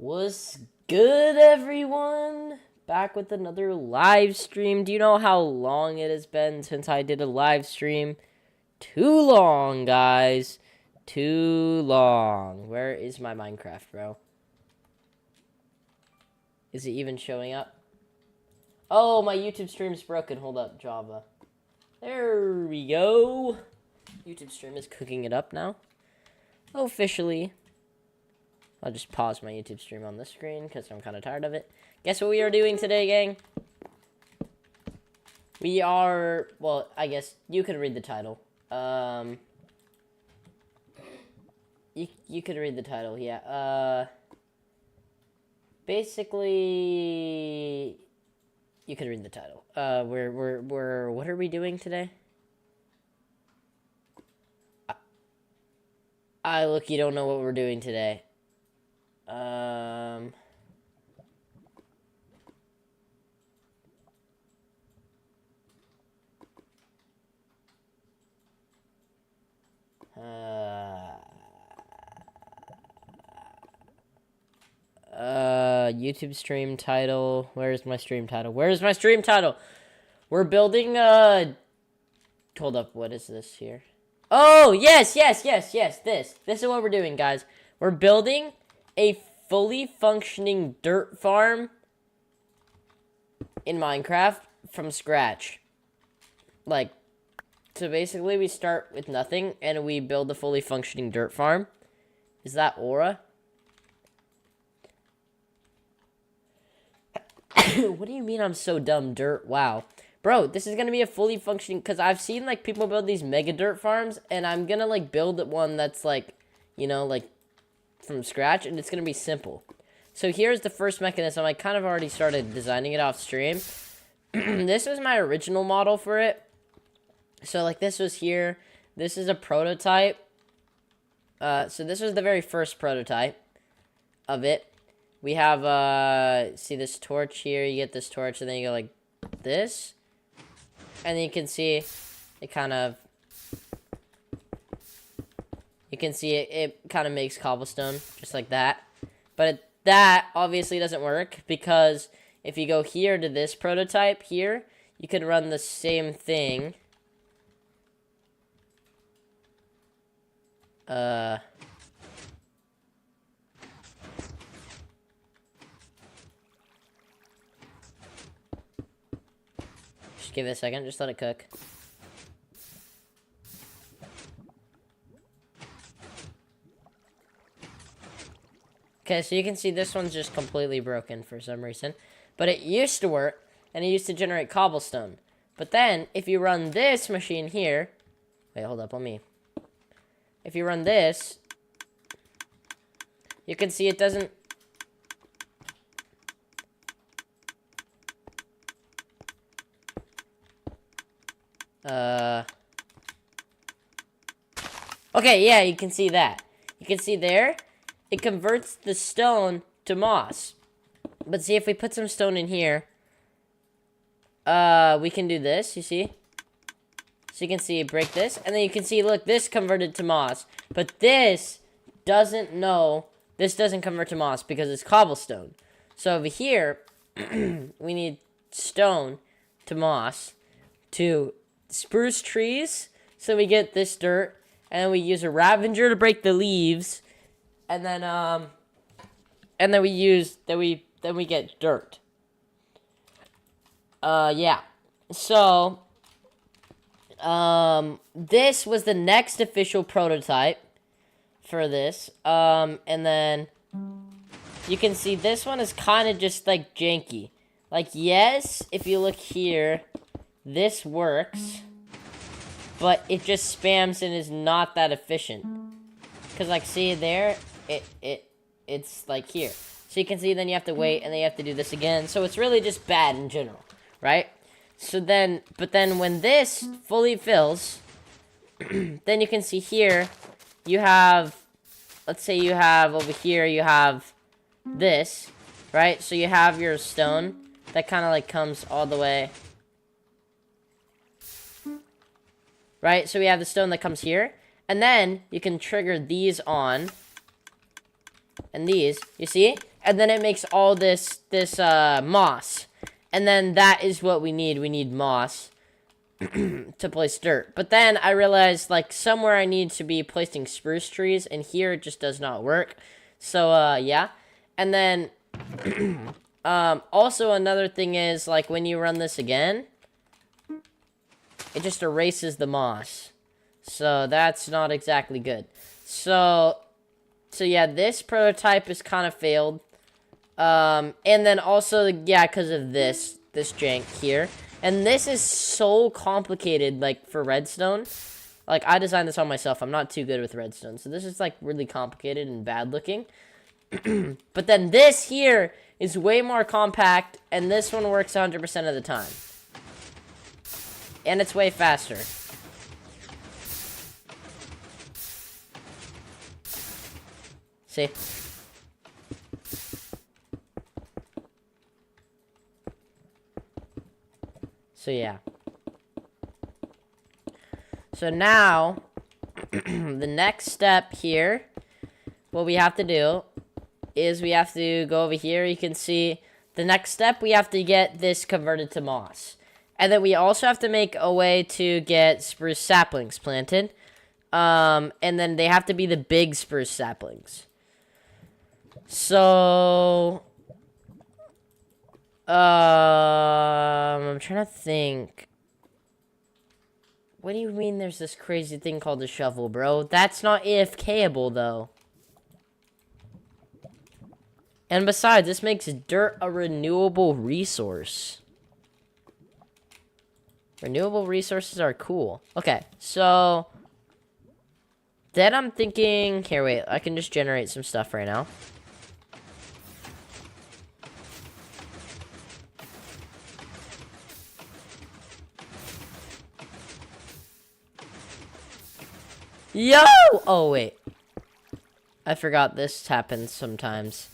What's good, everyone? Back with another live stream. Do you know how long it has been since I did a live stream? Too long, guys. Too long. Where is my Minecraft, bro? Is it even showing up? Oh, my YouTube stream's broken. Hold up, Java. There we go. YouTube stream is cooking it up now. Officially. I'll just pause my YouTube stream on this screen because I'm kind of tired of it. Guess what we are doing today, gang? We are, well, I guess you could read the title. You could read the title, yeah. Basically, you could read the title. What are we doing today? Look, you don't know what we're doing today. YouTube stream title. Where's my stream title? Where's my stream title? We're building, hold up, what is this here? Oh, yes. This is what we're doing, guys. We're building a fully functioning dirt farm in Minecraft from scratch. Like, so basically we start with nothing and we build a fully functioning dirt farm. Is that Aura? What do you mean I'm so dumb? Dirt, wow. Bro, this is gonna be a fully functioning, because I've seen, like, people build these mega dirt farms, and I'm gonna, like, build one that's, like, you know, like, from scratch, and it's gonna be simple. So here's the first mechanism. I kind of already started designing it off stream. This was my original model for it. So, like, this was here. This is a prototype. So this was the very first prototype of it. We have, see this torch here? You get this torch, and then you go like this. And then you can see it kind of... You can see it kind of makes cobblestone, just like that. But that obviously doesn't work, because if you go here to this prototype here, you can run the same thing. Just give it a second, just let it cook. Okay, so you can see this one's just completely broken for some reason. But it used to work, and it used to generate cobblestone. But then, if you run this machine here... Wait, hold up, let me... If you run this... You can see it doesn't... Okay, yeah, you can see that. You can see there, it converts the stone to moss. But see, if we put some stone in here, we can do this, you see? So you can see, break this, and then you can see, look, this converted to moss. But this doesn't know, this doesn't convert to moss because it's cobblestone. So over here, we need stone to moss to spruce trees. So we get this dirt, and then we use a Ravager to break the leaves, and then we get dirt. Yeah. So, this was the next official prototype for this. And then you can see this one is kind of just like janky. Like, yes, if you look here, this works, but it just spams and is not that efficient. Because, like, see there, it's like here. So you can see then you have to wait, and then you have to do this again. So it's really just bad in general, right? So then, but then when this fully fills, then you can see here, you have, let's say you have over here, you have this, right? So you have your stone that kind of like comes all the way. Right? So we have the stone that comes here. And then you can trigger these on. And these, you see? and then it makes all this moss. And then that is what we need. We need moss to place dirt. But then I realized, like, somewhere I need to be placing spruce trees, and here it just does not work. So, yeah. And then, also another thing is, like, when you run this again, it just erases the moss. So, that's not exactly good. So yeah, this prototype is kind of failed. And then also, yeah, because of this jank here. And this is so complicated, like, for redstone. Like, I designed this on myself. I'm not too good with redstone. So this is, like, really complicated and bad looking. But then this here is way more compact, and this one works 100% of the time. And it's way faster. See? So, yeah. So, now, the next step here, what we have to do is we have to go over here. You can see the next step, we have to get this converted to moss. And then we also have to make a way to get spruce saplings planted. And then they have to be the big spruce saplings. So, I'm trying to think. What do you mean there's this crazy thing called a shovel, bro? That's not AFK-able, though. And besides, this makes dirt a renewable resource. Renewable resources are cool. Okay, so then I'm thinking... Here, wait. I can just generate some stuff right now. Yo! Oh, wait. I forgot this happens sometimes.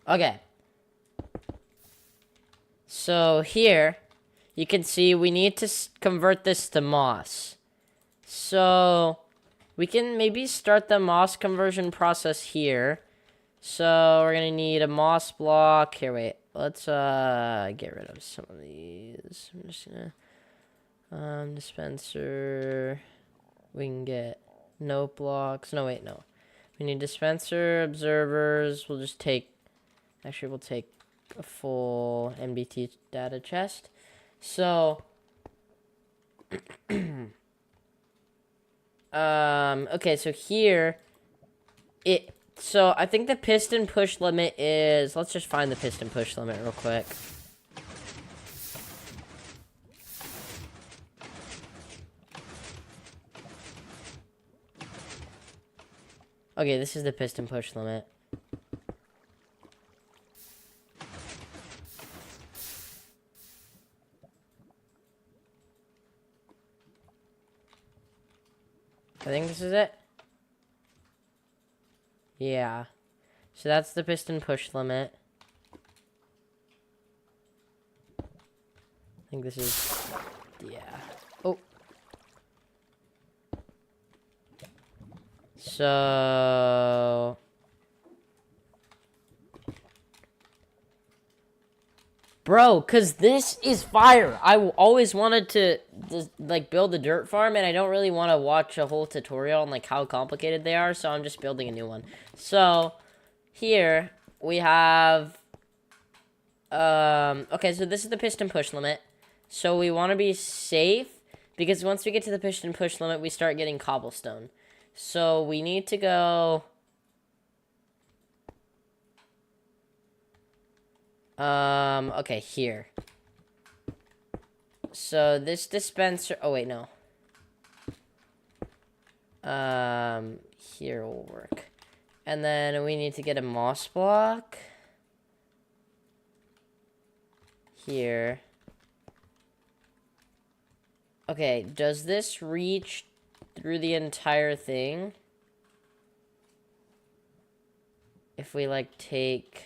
Okay. So here, you can see we need to convert this to moss. So we can maybe start the moss conversion process here. So we're gonna need a moss block. Here, wait. Let's get rid of some of these. I'm just gonna dispenser. We can get note blocks. No, wait, no. We need dispenser, observers. We'll just take. Actually, we'll take a full NBT data chest. So, okay, so here, so I think the piston push limit is, let's just find the piston push limit real quick. Okay, this is the piston push limit. I think this is it. Yeah. So that's the piston push limit. I think this is... Yeah. Oh. So... Bro, because this is fire. I always wanted to, like, build a dirt farm, and I don't really want to watch a whole tutorial on, like, how complicated they are, so I'm just building a new one. So, here, we have, okay, so this is the piston push limit. So, we want to be safe, because once we get to the piston push limit, we start getting cobblestone. So, we need to go... okay, here. So, this dispenser... Oh, wait, no. Here will work. And then we need to get a moss block. Here. Okay, does this reach through the entire thing? If we, like, take...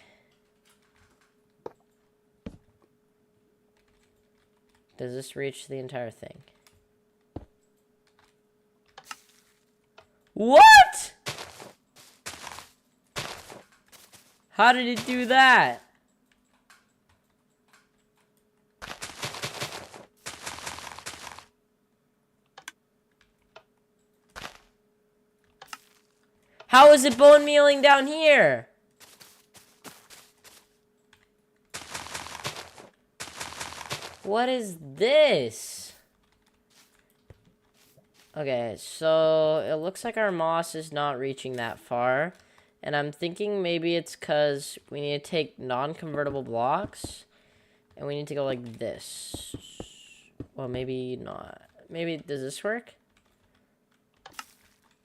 Does this reach the entire thing? What? How did it do that? How is it bone mealing down here? What is this? Okay, so it looks like our moss is not reaching that far. And I'm thinking maybe it's because we need to take non-convertible blocks. And we need to go like this. Well, maybe not. Maybe, does this work?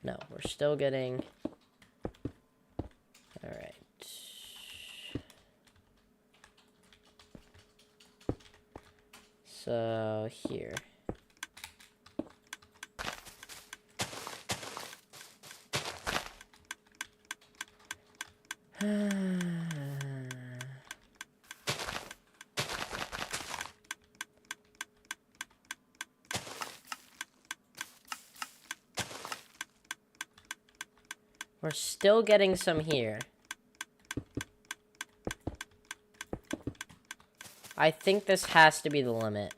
No, we're still getting... Alright. So, here. We're still getting some here. I think this has to be the limit.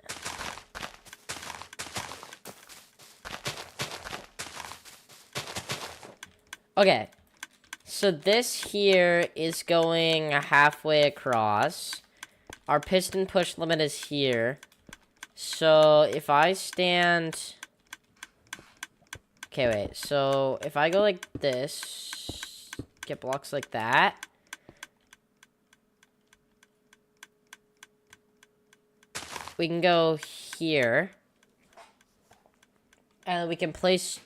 Okay. So this here is going halfway across. Our piston push limit is here. So if I stand... Okay, wait. So if I go like this, get blocks like that. We can go here. And we can place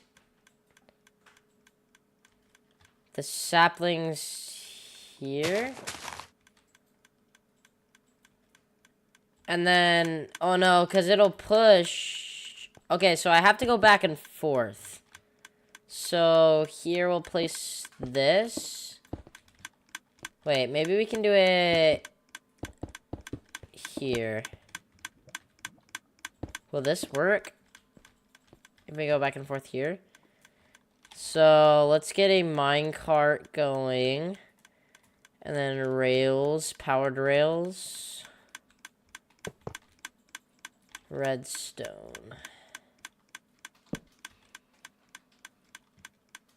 the saplings here. And then, oh no, because it'll push. Okay, so I have to go back and forth. So here we'll place this. Wait, maybe we can do it here. Will this work? If we go back and forth here. So let's get a minecart going. And then rails, powered rails. Redstone.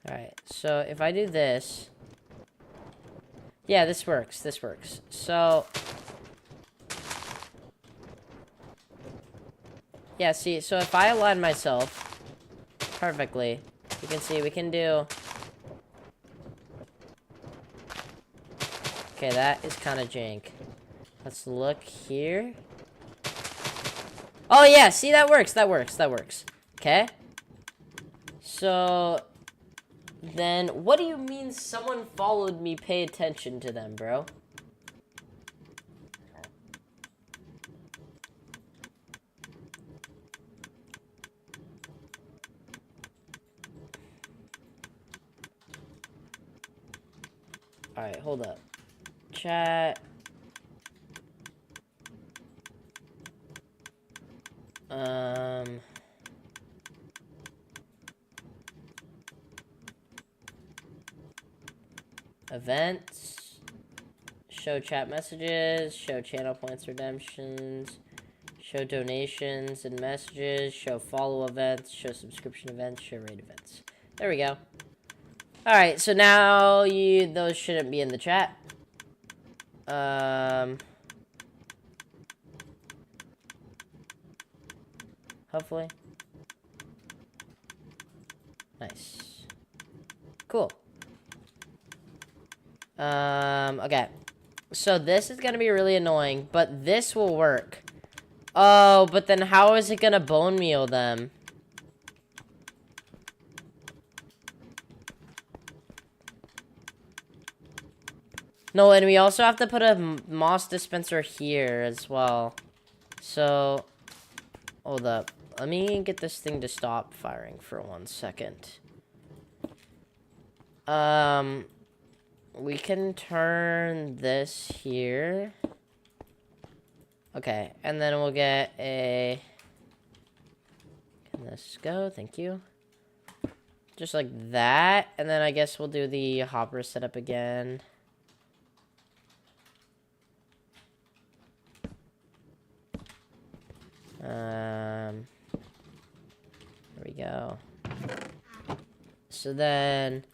Alright, so if I do this... Yeah, this works, this works. So... Yeah, see, so if I align myself perfectly, you can see we can do... Okay, that is kind of jank. Let's look here. Oh, yeah, see, that works, that works, that works. Okay? So... Then, what do you mean someone followed me? Pay attention to them, bro. Alright, hold up. Chat. Events. Show chat messages. Show channel points redemptions. Show donations and messages. Show follow events. Show subscription events. Show raid events. There we go. Alright, so now those shouldn't be in the chat. Hopefully. Nice. Cool. Okay. So this is gonna be really annoying, but this will work. Oh, but then how is it gonna bone meal them? No, and we also have to put a moss dispenser here as well. So, hold up. Let me get this thing to stop firing for 1 second. We can turn this here. Okay, and then we'll get a... Can this go? Thank you. Just like that. And then I guess we'll do the hopper setup again. There we go. So then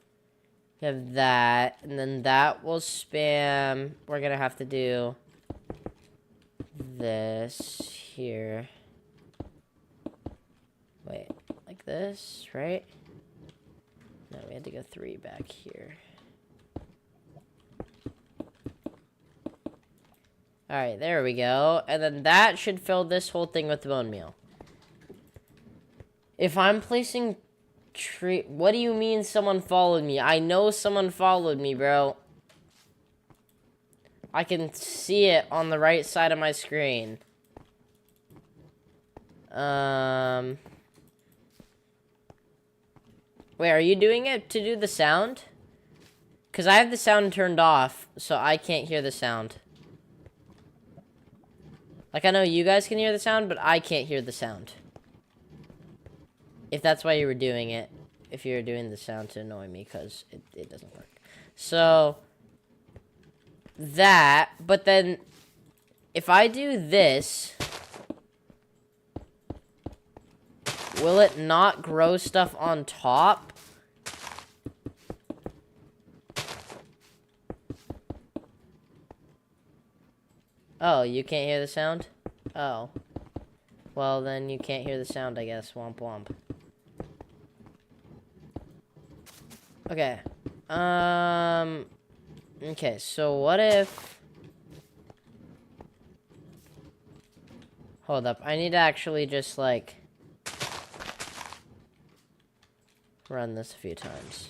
we have that, and then that will spam. We're gonna have to do this here. Wait, like this, right? No, we had to go 3 back here. Alright, there we go. And then that should fill this whole thing with bone meal. If I'm placing tree... What do you mean someone followed me? I know someone followed me, bro. I can see it on the right side of my screen. Wait, are you doing it to do the sound? Because I have the sound turned off, so I can't hear the sound. Like, I know you guys can hear the sound, but I can't hear the sound. If that's why you were doing it. If you were doing the sound to annoy me, because it doesn't work. So, that, but then, if I do this, will it not grow stuff on top? Oh, you can't hear the sound? Oh. Well, then you can't hear the sound, I guess. Womp womp. Okay. Okay, so what if... Hold up. I need to actually just, like... run this a few times.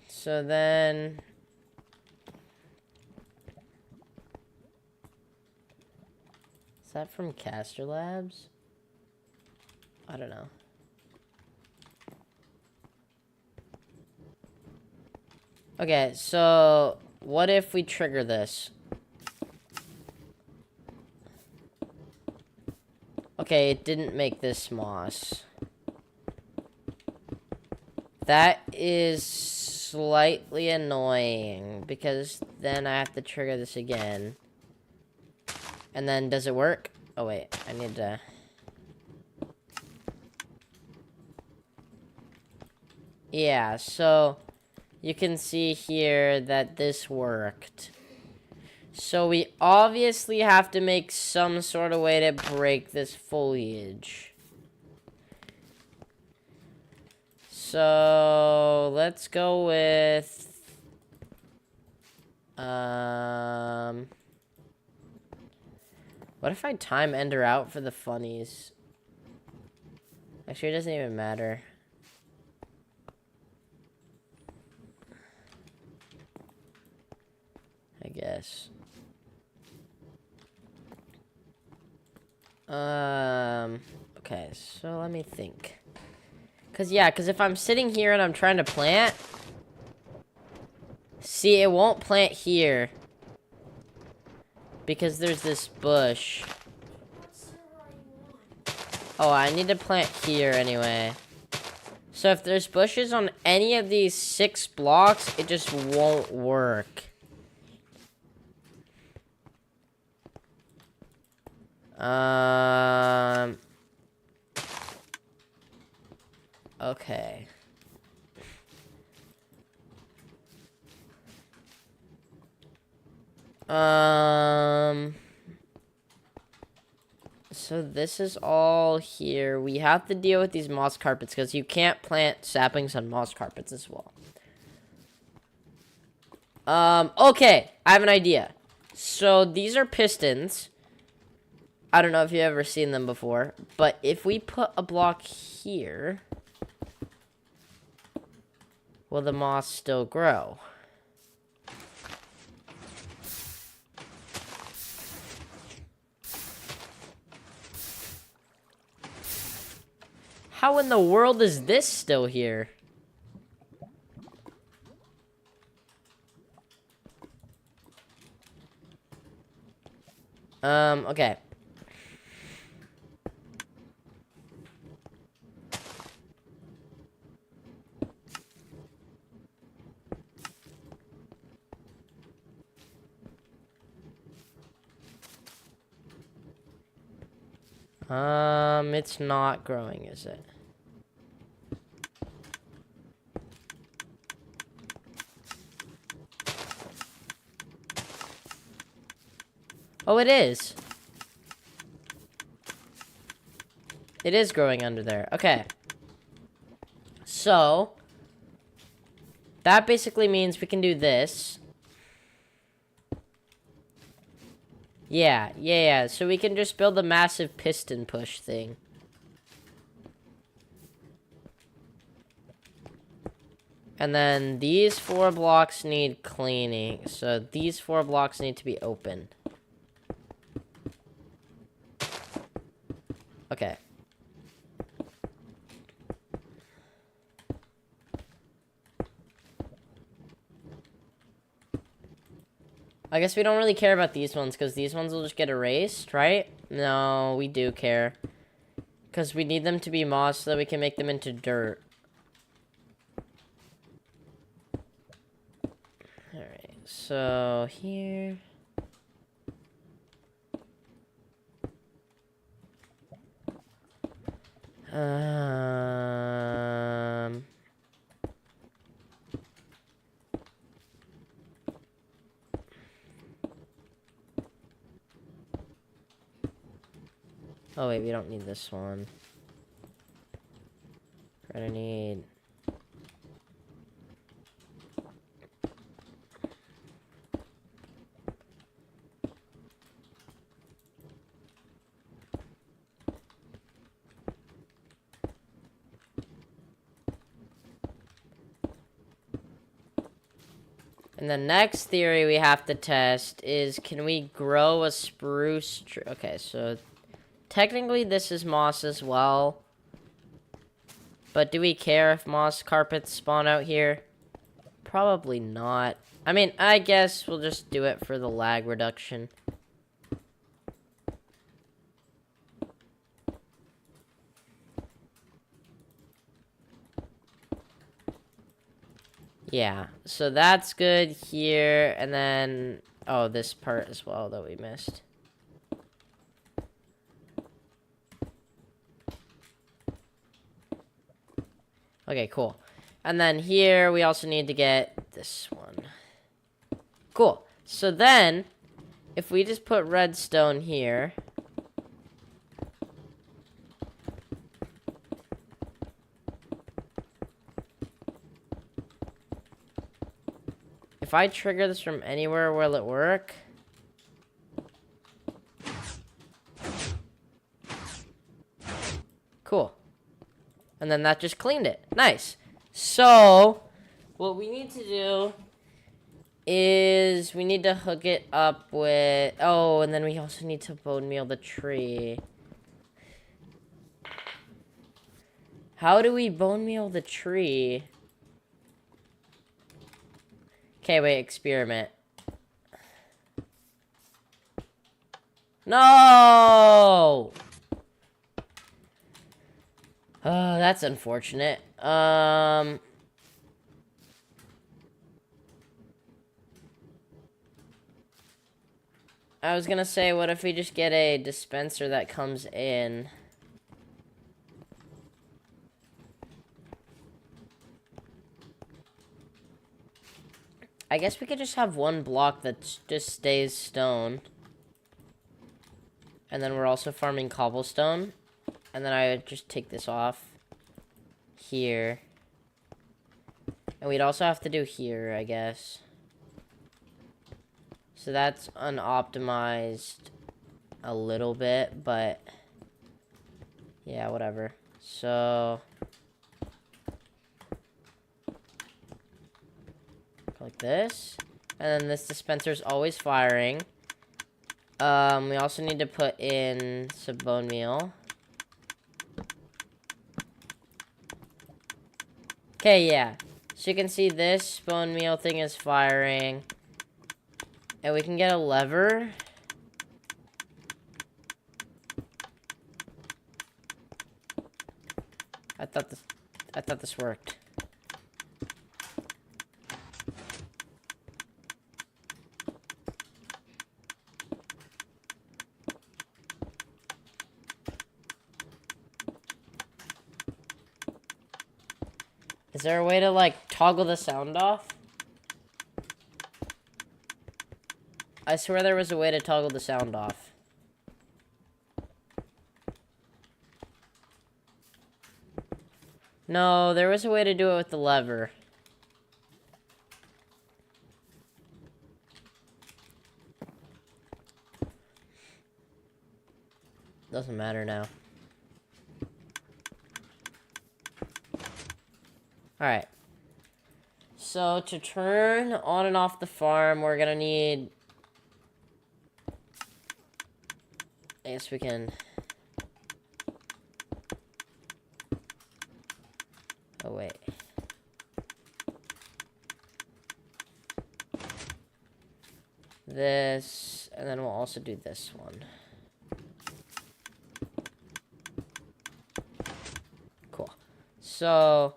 So then... Is that from Caster Labs? I don't know. Okay, so what if we trigger this? Okay, it didn't make this moss. That is slightly annoying because then I have to trigger this again. And then does it work? Oh wait, I need to... Yeah, so you can see here that this worked. So we obviously have to make some sort of way to break this foliage. So let's go with... What if I time Ender out for the funnies? Actually, it doesn't even matter. I guess. Okay, so let me think. Cause if I'm sitting here and I'm trying to plant, see, it won't plant here. Because there's this bush. Oh, I need to plant here anyway. So if there's bushes on any of these 6 blocks, it just won't work. Okay. So this is all here. We have to deal with these moss carpets because you can't plant saplings on moss carpets as well. Okay, I have an idea. So these are pistons. I don't know if you've ever seen them before, but if we put a block here, will the moss still grow? How in the world is this still here? Okay. It's not growing, is it? Oh, it is. It is growing under there. Okay. So, that basically means we can do this. Yeah. So we can just build a massive piston push thing. And then these 4 blocks need cleaning. So these 4 blocks need to be open. Okay. I guess we don't really care about these ones, because these ones will just get erased, right? No, we do care. Because we need them to be moss so that we can make them into dirt. Alright, so here... Oh wait, we don't need this one. We're gonna need... And the next theory we have to test is, can we grow a spruce tree? Okay, so technically this is moss as well. But do we care if moss carpets spawn out here? Probably not. I mean, I guess we'll just do it for the lag reduction. Yeah, so that's good here, and then, oh, this part as well that we missed. Okay, cool. And then here, we also need to get this one. Cool. So then, if we just put redstone here... If I trigger this from anywhere, will it work? Cool. And then that just cleaned it. Nice. So, what we need to do is we need to hook it up with... Oh, and then we also need to bone meal the tree. How do we bone meal the tree? Okay, wait, experiment. No! Oh, that's unfortunate. I was gonna say, what if we just get a dispenser that comes in? I guess we could just have one block that just stays stone. And then we're also farming cobblestone. And then I would just take this off here. And we'd also have to do here, I guess. So that's unoptimized a little bit, but yeah, whatever. So like this. And then this dispenser's always firing. We also need to put in some bone meal. Okay, yeah. So you can see this bone meal thing is firing. And we can get a lever. I thought this worked. Is there a way to, like, toggle the sound off? I swear there was a way to toggle the sound off. No, there was a way to do it with the lever. Doesn't matter now. Alright. So, to turn on and off the farm, we're gonna need... I guess we can... Oh, wait. This, and then we'll also do this one. Cool. So...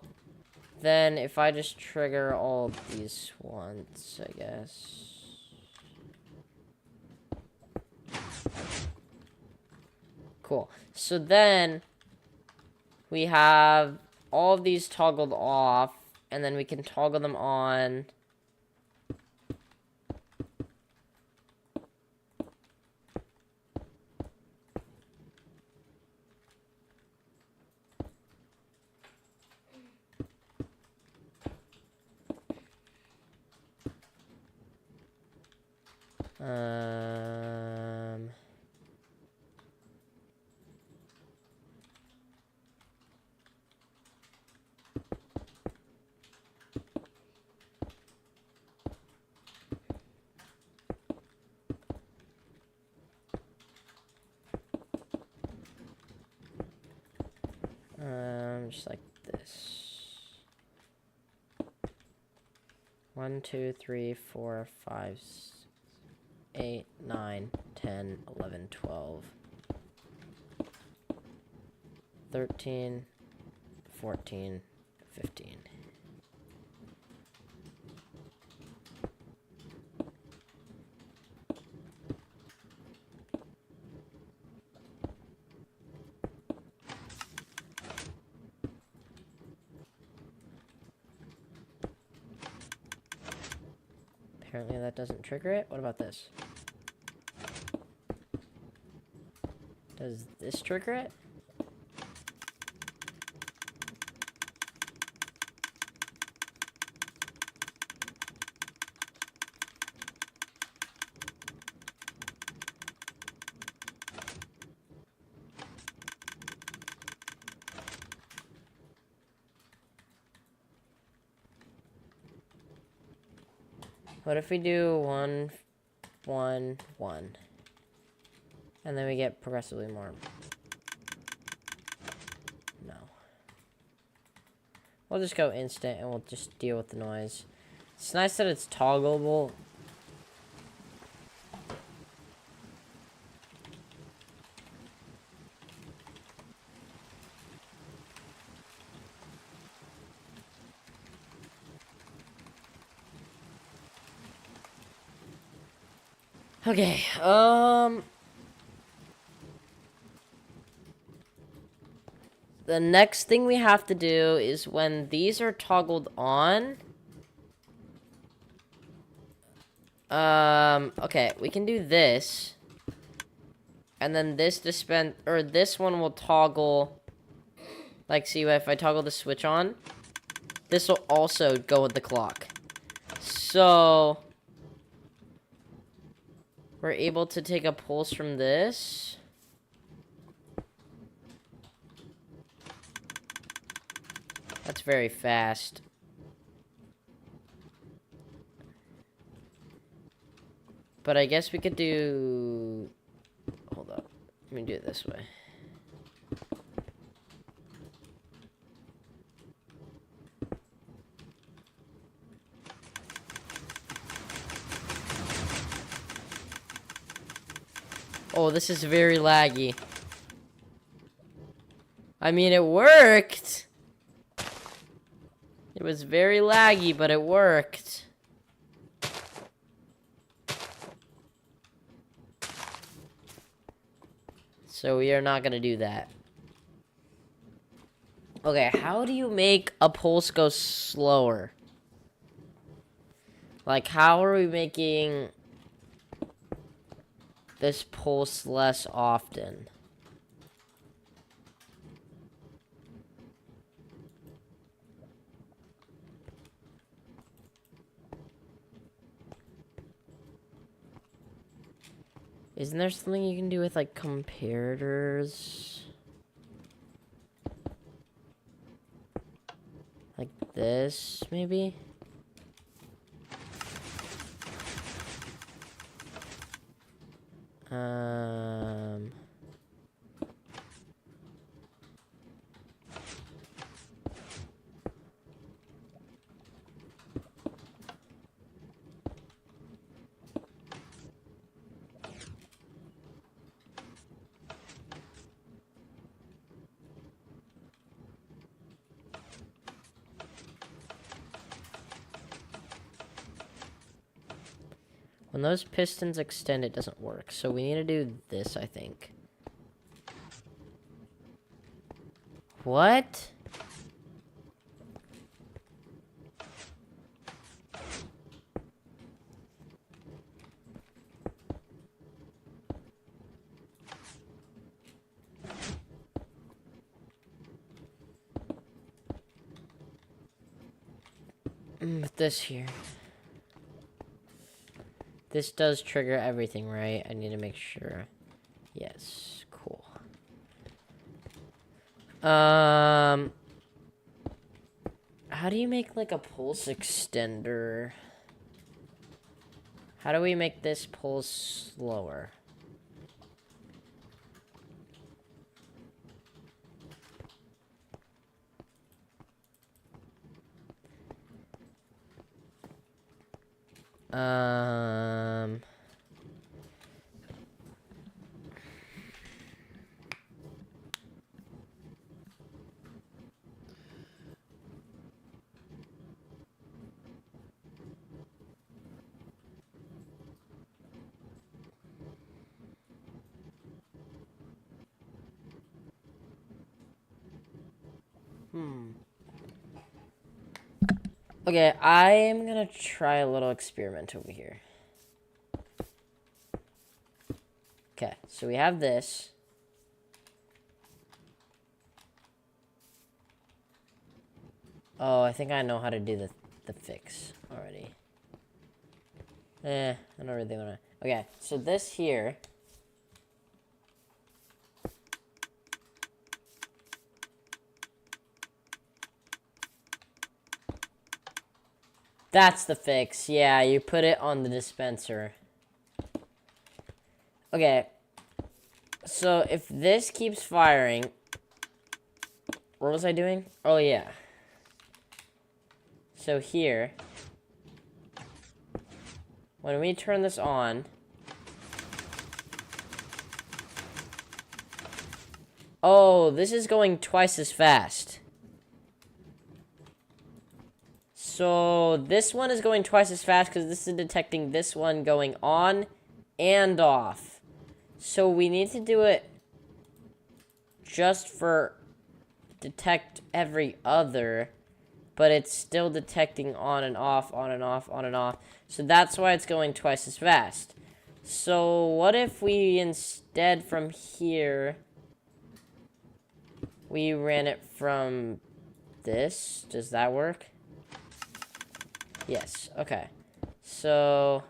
Then, if I just trigger all these once, I guess. Cool. So then, we have all of these toggled off, and then we can toggle them on. Just like this. 1, 2, 3, 4, 5, 6, 8, 9, 10, 11, 12, 13, 14, 15. Apparently that doesn't trigger it. What about this? Does this trigger it? What if we do 1, 1, 1? And then we get progressively more. No. We'll just go instant and we'll just deal with the noise. It's nice that it's toggleable. Okay, the next thing we have to do is when these are toggled on. Okay, we can do this. And then this this one will toggle. Like, see, if I toggle the switch on, this will also go with the clock. So... we're able to take a pulse from this. That's very fast. But I guess we could do... Hold up. Let me do it this way. Oh, this is very laggy. I mean, it worked. It was very laggy, but it worked. So we are not gonna do that. Okay, how do you make a pulse go slower? Like, how are we making this pulse less often? Isn't there something you can do with, like, comparators? Like this, maybe? When those pistons extend, it doesn't work. So we need to do this, I think. What? With this here. This does trigger everything, right? I need to make sure. Yes, cool. How do you make, like, a pulse extender? How do we make this pulse slower? Okay, I am gonna try a little experiment over here. Okay, so we have this. Oh, I think I know how to do the fix already. I don't really wanna... Okay, so this here... That's the fix. Yeah, you put it on the dispenser. Okay. So, if this keeps firing... What was I doing? Oh, yeah. So, here... When we turn this on... Oh, this is going twice as fast. So, this one is going twice as fast because this is detecting this one going on and off. So, we need to do it just for detect every other, but it's still detecting on and off, on and off, on and off. So, that's why it's going twice as fast. So, what if we instead from here, we ran it from this? Does that work? Yes, okay. So,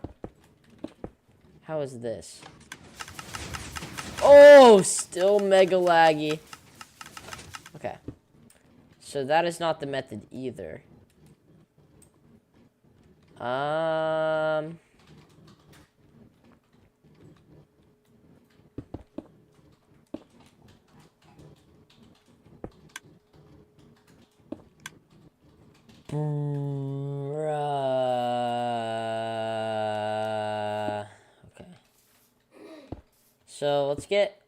how is this? Oh, still mega laggy. Okay. So that is not the method either. Okay. So let's get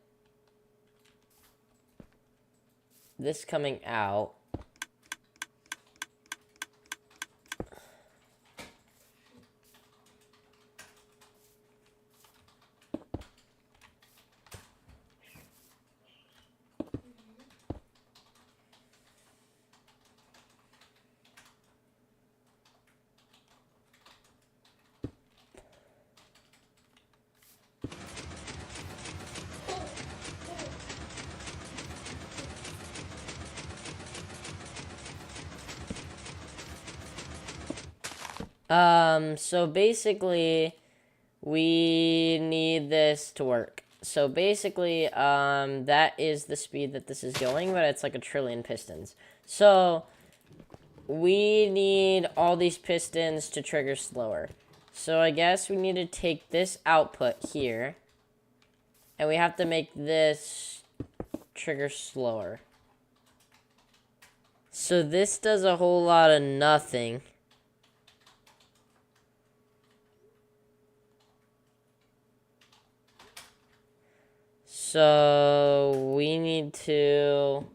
this coming out. So basically, we need this to work. So basically, that is the speed that this is going, but it's like 1,000,000,000,000 pistons. So, we need all these pistons to trigger slower. So I guess we need to take this output here, and we have to make this trigger slower. So this does a whole lot of nothing. So we need to...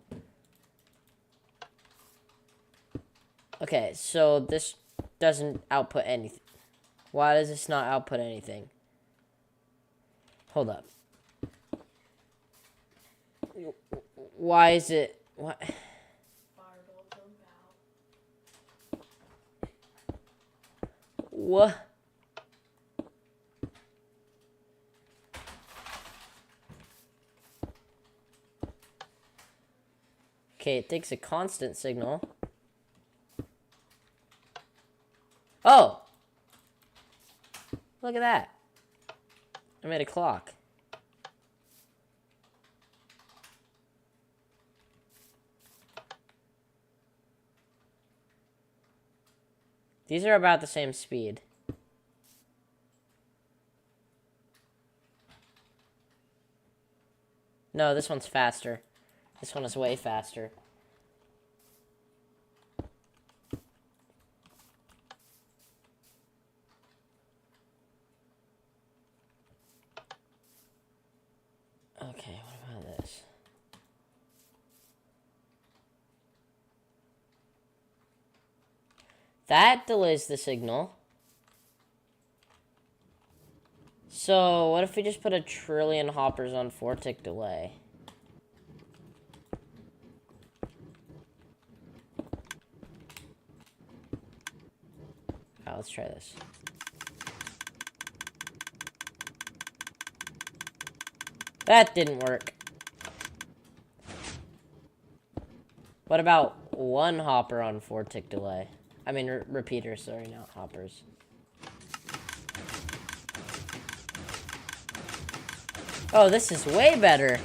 Okay, so this doesn't output anything. Why does this not output anything? Hold up. Why is it... What? What? Okay, it takes a constant signal. Oh! Look at that. I made a clock. These are about the same speed. No, this one's faster. This one is way faster. Okay, what about this? That delays the signal. So, what if we just put 1,000,000,000,000 hoppers on 4-tick delay? Let's try this. That didn't work. What about 1 hopper on 4-tick delay? I mean, repeaters, sorry, not hoppers. Oh, this is way better.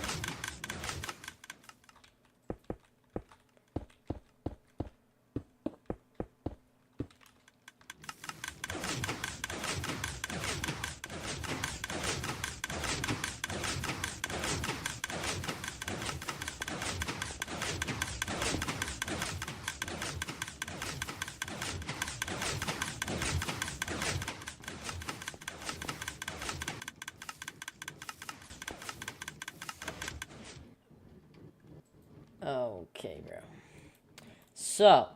Okay, bro. So,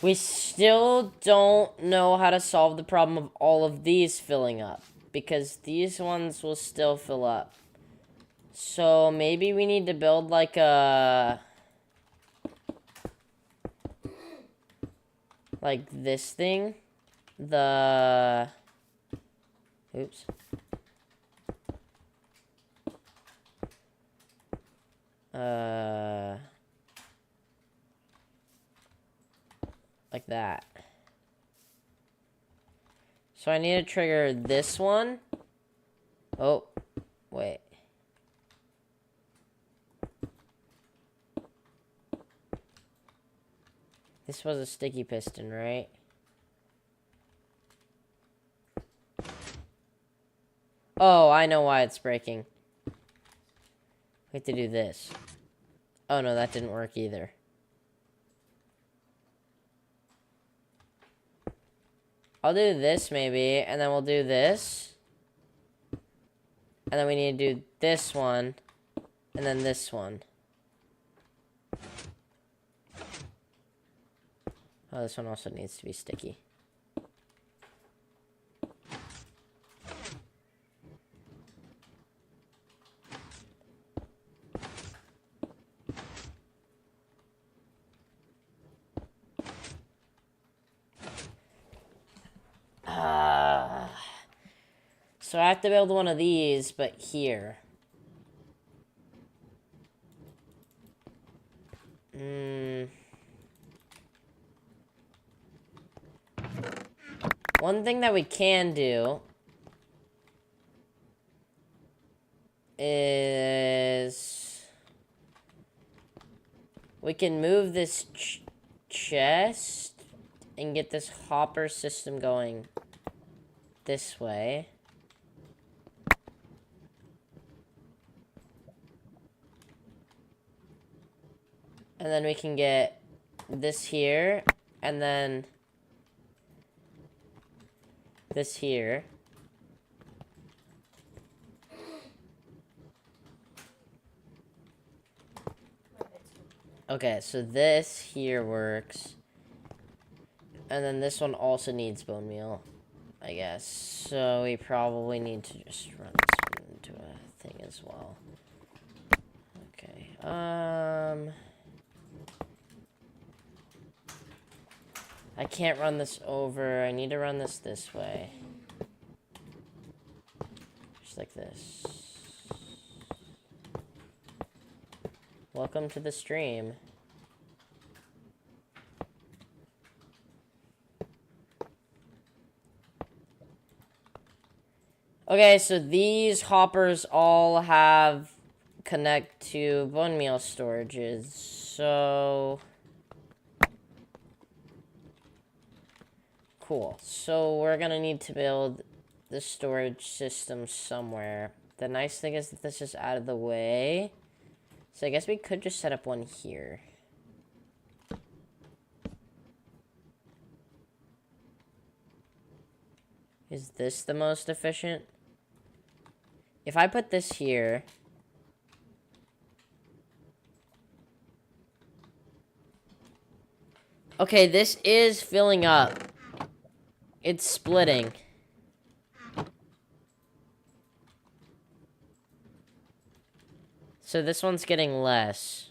we still don't know how to solve the problem of all of these filling up, because these ones will still fill up. So, maybe we need to build like a... like this thing. The... Oops. Like that. So I need to trigger this one. Oh, wait. This was a sticky piston, right? Oh, I know why it's breaking. We have to do this. Oh no, that didn't work either. I'll do this maybe, and then we'll do this. And then we need to do this one, and then this one. Oh, this one also needs to be sticky. So I have to build one of these, but here. One thing that we can do is we can move this chest and get this hopper system going this way. And then we can get this here, and then this here. Okay, so this here works. And then this one also needs bone meal, I guess. So we probably need to just run this one into a thing as well. Okay, I can't run this over. I need to run this way. Just like this. Welcome to the stream. Okay, so these hoppers all have connect to bone meal storages. So cool. So we're gonna need to build the storage system somewhere. The nice thing is that this is out of the way. So I guess we could just set up one here. Is this the most efficient? If I put this here... Okay, this is filling up. It's splitting. So this one's getting less.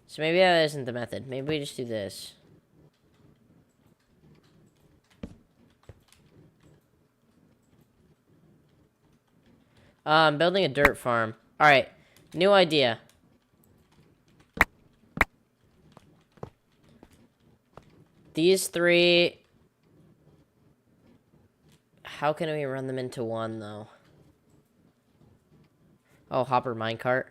So maybe that isn't the method. Maybe we just do this. I'm building a dirt farm. Alright, new idea. These three... How can we run them into one, though? Oh, hopper minecart.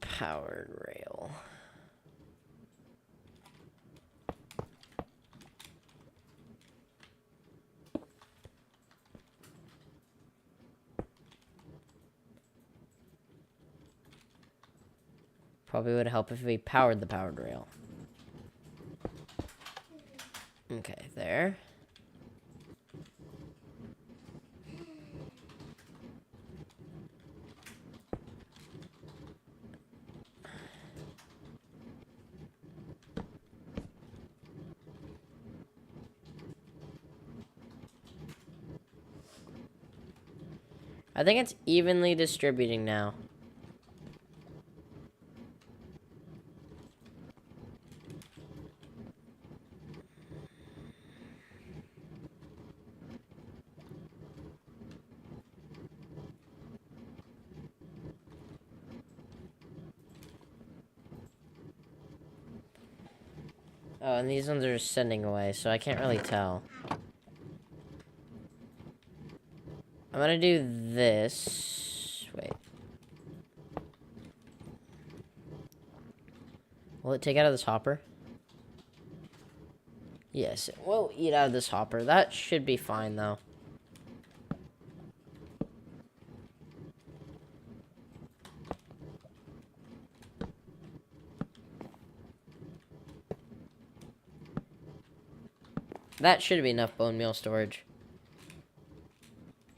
Powered rail. Probably would help if we powered the powered rail. Okay, there. I think it's evenly distributing now. Oh, and these ones are sending away, so I can't really tell. I'm gonna do this. Wait. Will it take out of this hopper? Yes, it will eat out of this hopper. That should be fine, though. That should be enough bone meal storage.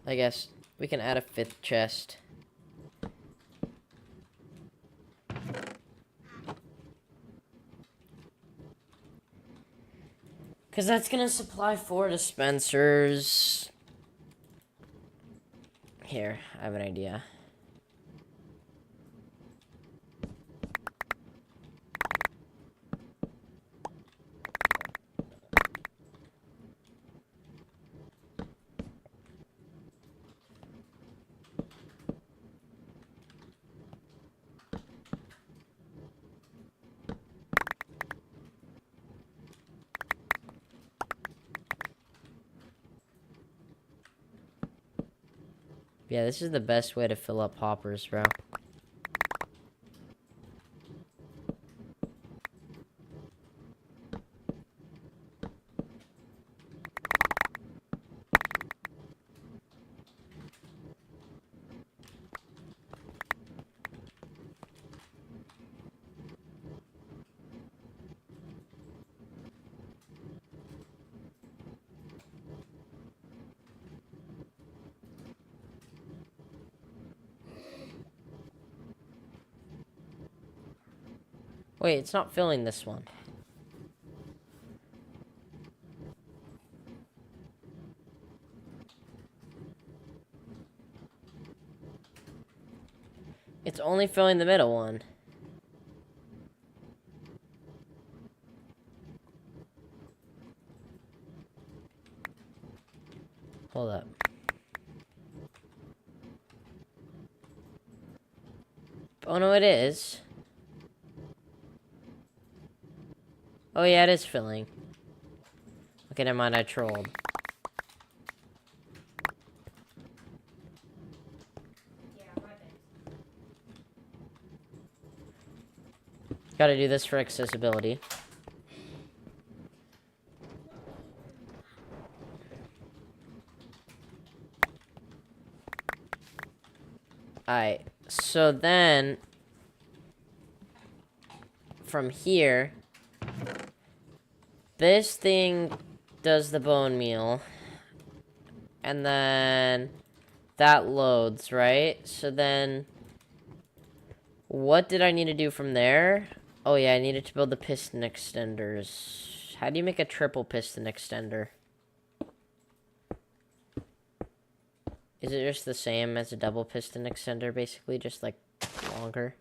I guess we can add a 5th chest. Because that's going to supply 4 dispensers. Here, I have an idea. Yeah, this is the best way to fill up hoppers, bro. Wait, it's not filling this one. It's only filling the middle one. Hold up. Oh no, it is. Oh yeah, it is filling. Okay, never mind, I trolled. Gotta do this for accessibility. Alright, so then from here, this thing does the bone meal, and then that loads, right? So then, what did I need to do from there? Oh yeah, I needed to build the piston extenders. How do you make a triple piston extender? Is it just the same as a double piston extender, basically, just like longer?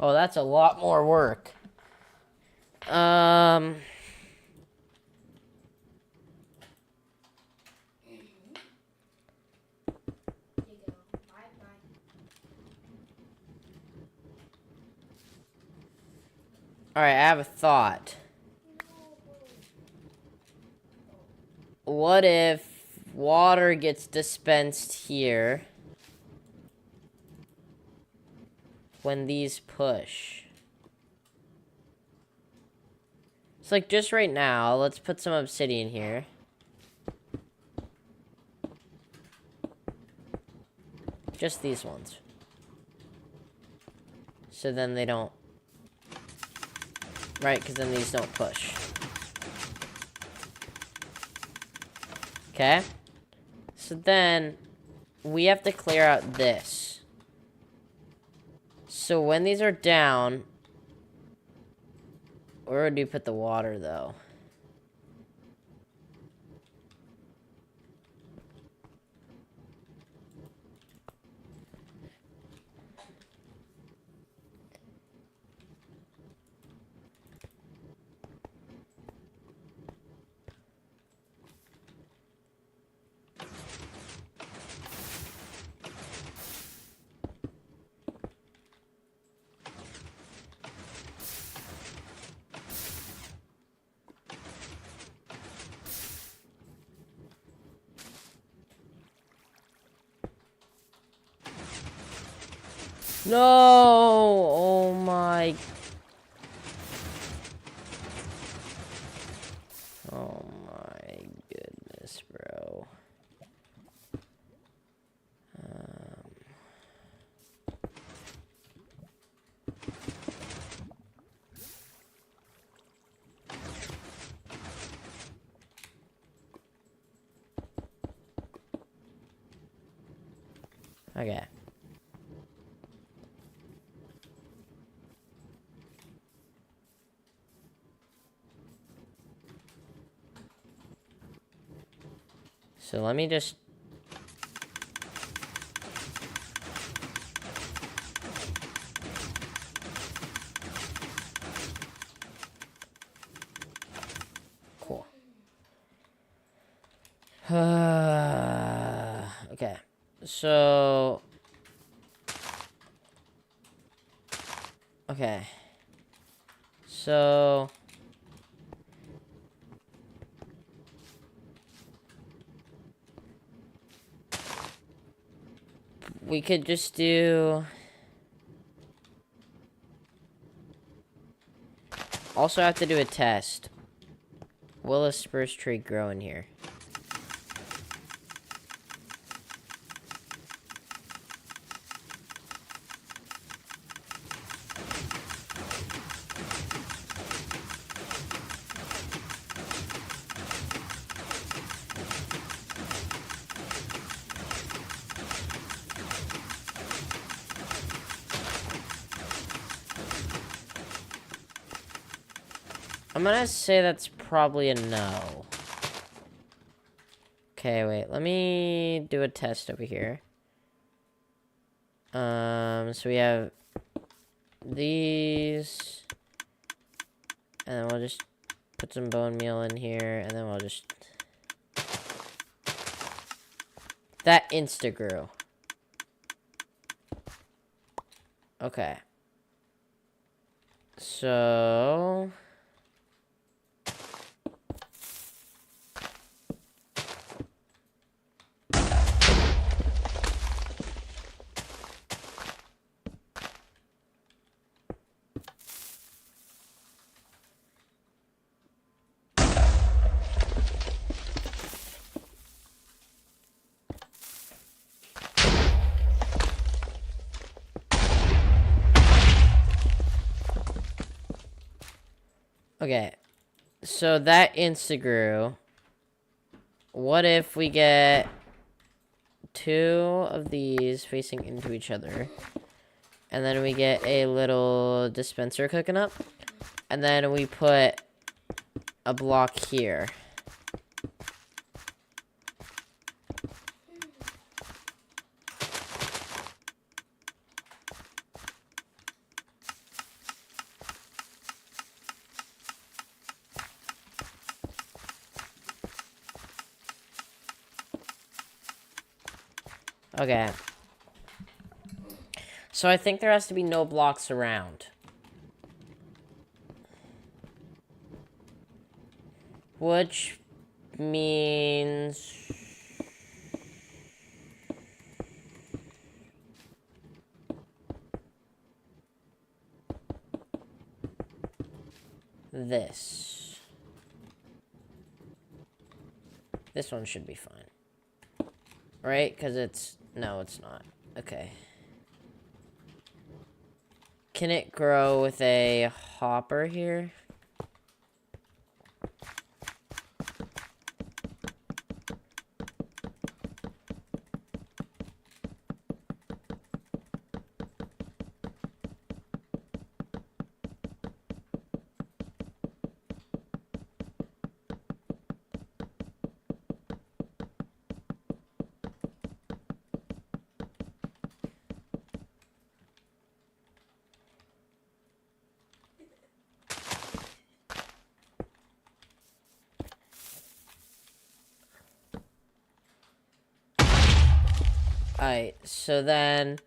Oh, that's a lot more work. Alright, I have a thought. What if water gets dispensed here when these push? It's like just right now, let's put some obsidian here. Just these ones. So then they don't... Right, because then these don't push. Okay? So then, we have to clear out this. So when these are down... Where do you put the water, though? No! Oh my... Oh my goodness, bro. Okay. So let me just... Cool. Okay. So... Okay. So... We could just do... Also have to do a test. Will a spruce tree grow in here? I'm gonna say that's probably a no. Okay, wait. Let me do a test over here. So we have these, and then we'll just put some bone meal in here, and then we'll just... That insta-grew. Okay. So... Okay. So that insta-grew. What if we get 2 of these facing into each other? And then we get a little dispenser cooking up. And then we put a block here. Okay. So I think there has to be no blocks around. Which means... this. This one should be fine. Right? Because it's... No, it's not. Okay. Can it grow with a hopper here? Alright, so then...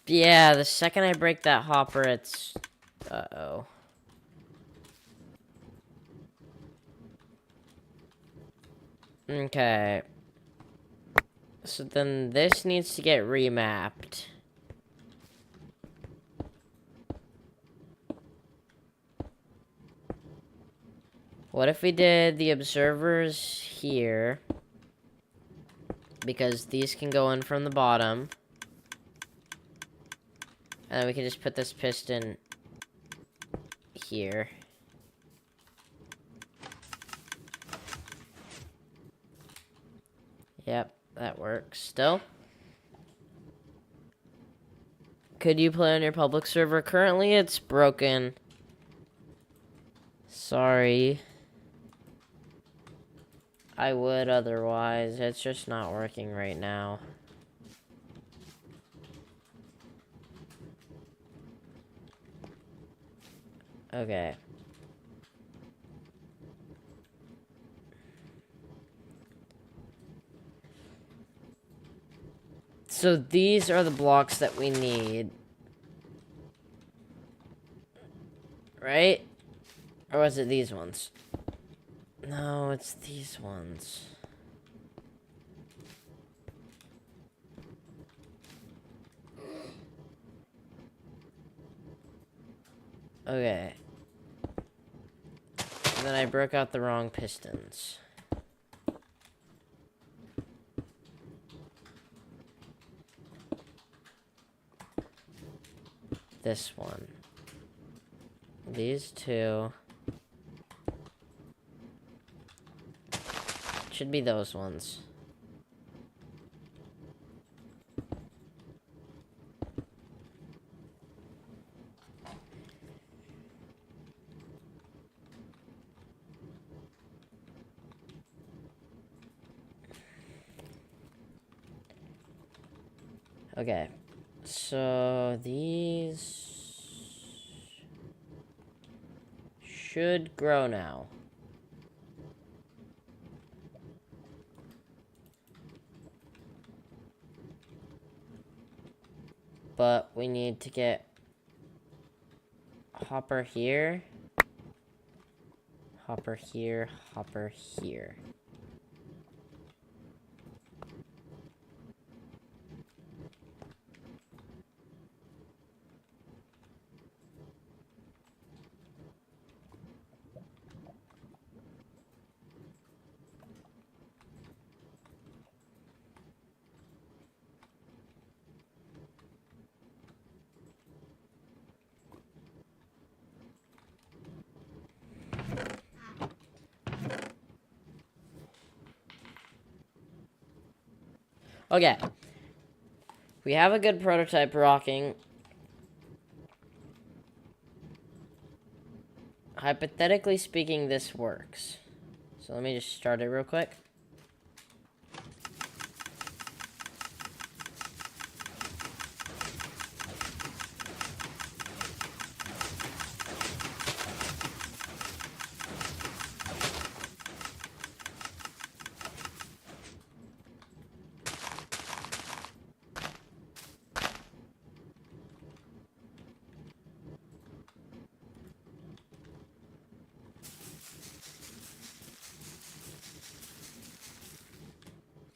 Yeah, the second I break that hopper, it's... Uh-oh. Okay. So then this needs to get remapped. What if we did the observers here? Because these can go in from the bottom. And then we can just put this piston here. Yep, that works. Still? Could you play on your public server? Currently, it's broken. Sorry. I would otherwise. It's just not working right now. Okay. So these are the blocks that we need. Right? Or was it these ones? No, it's these ones. Okay. And then I broke out the wrong pistons. This one. These two. Should be those ones. Okay. So these should grow now. But we need to get hopper here, hopper here, hopper here. Okay. We have a good prototype rocking. Hypothetically speaking, this works. So let me just start it real quick.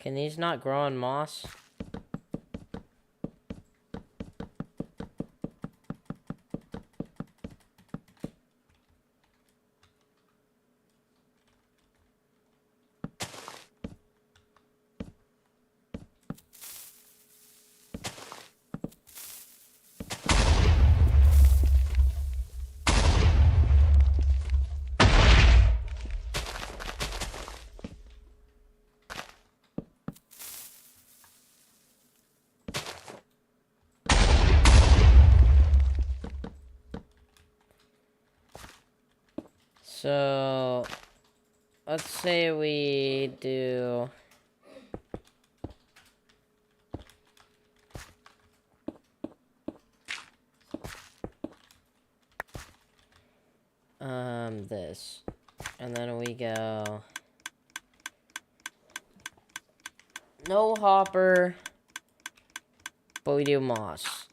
Can these not grow on moss? So, let's say we do... this. And then we go... No hopper, but we do moss.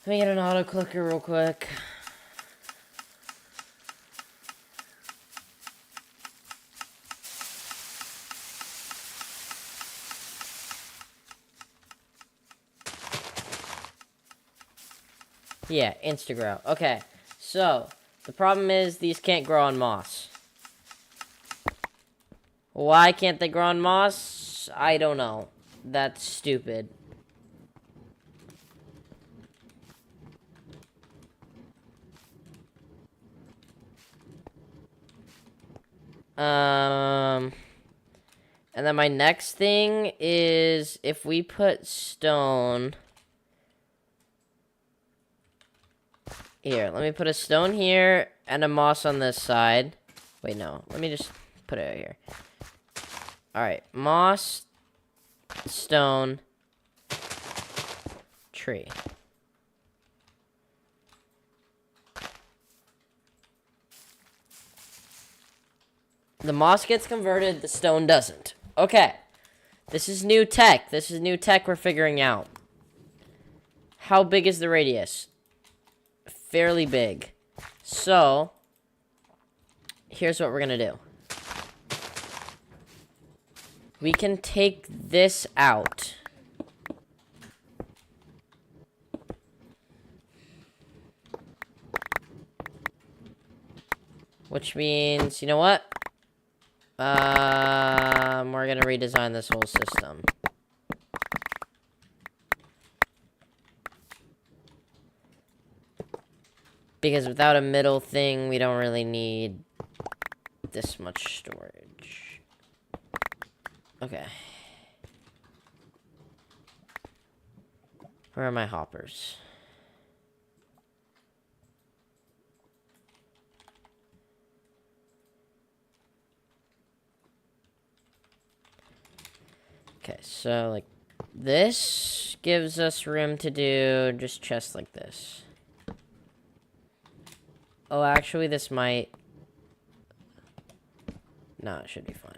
Let me get an auto clicker real quick. Yeah, Instagrow. Okay, so the problem is these can't grow on moss. Why can't they grow on moss? I don't know. That's stupid. And then my next thing is if we put stone. Here, let me put a stone here and a moss on this side. Wait, no. Let me just put it out here. Alright, moss, stone, tree. The moss gets converted, the stone doesn't. Okay. This is new tech. This is new tech we're figuring out. How big is the radius? Fairly big. So, here's what we're gonna do. We can take this out. Which means, you know what? We're gonna redesign this whole system. Because without a middle thing, we don't really need this much storage. Okay. Where are my hoppers? Okay, so like this gives us room to do just chests like this. Oh, actually, this might... No, it should be fine.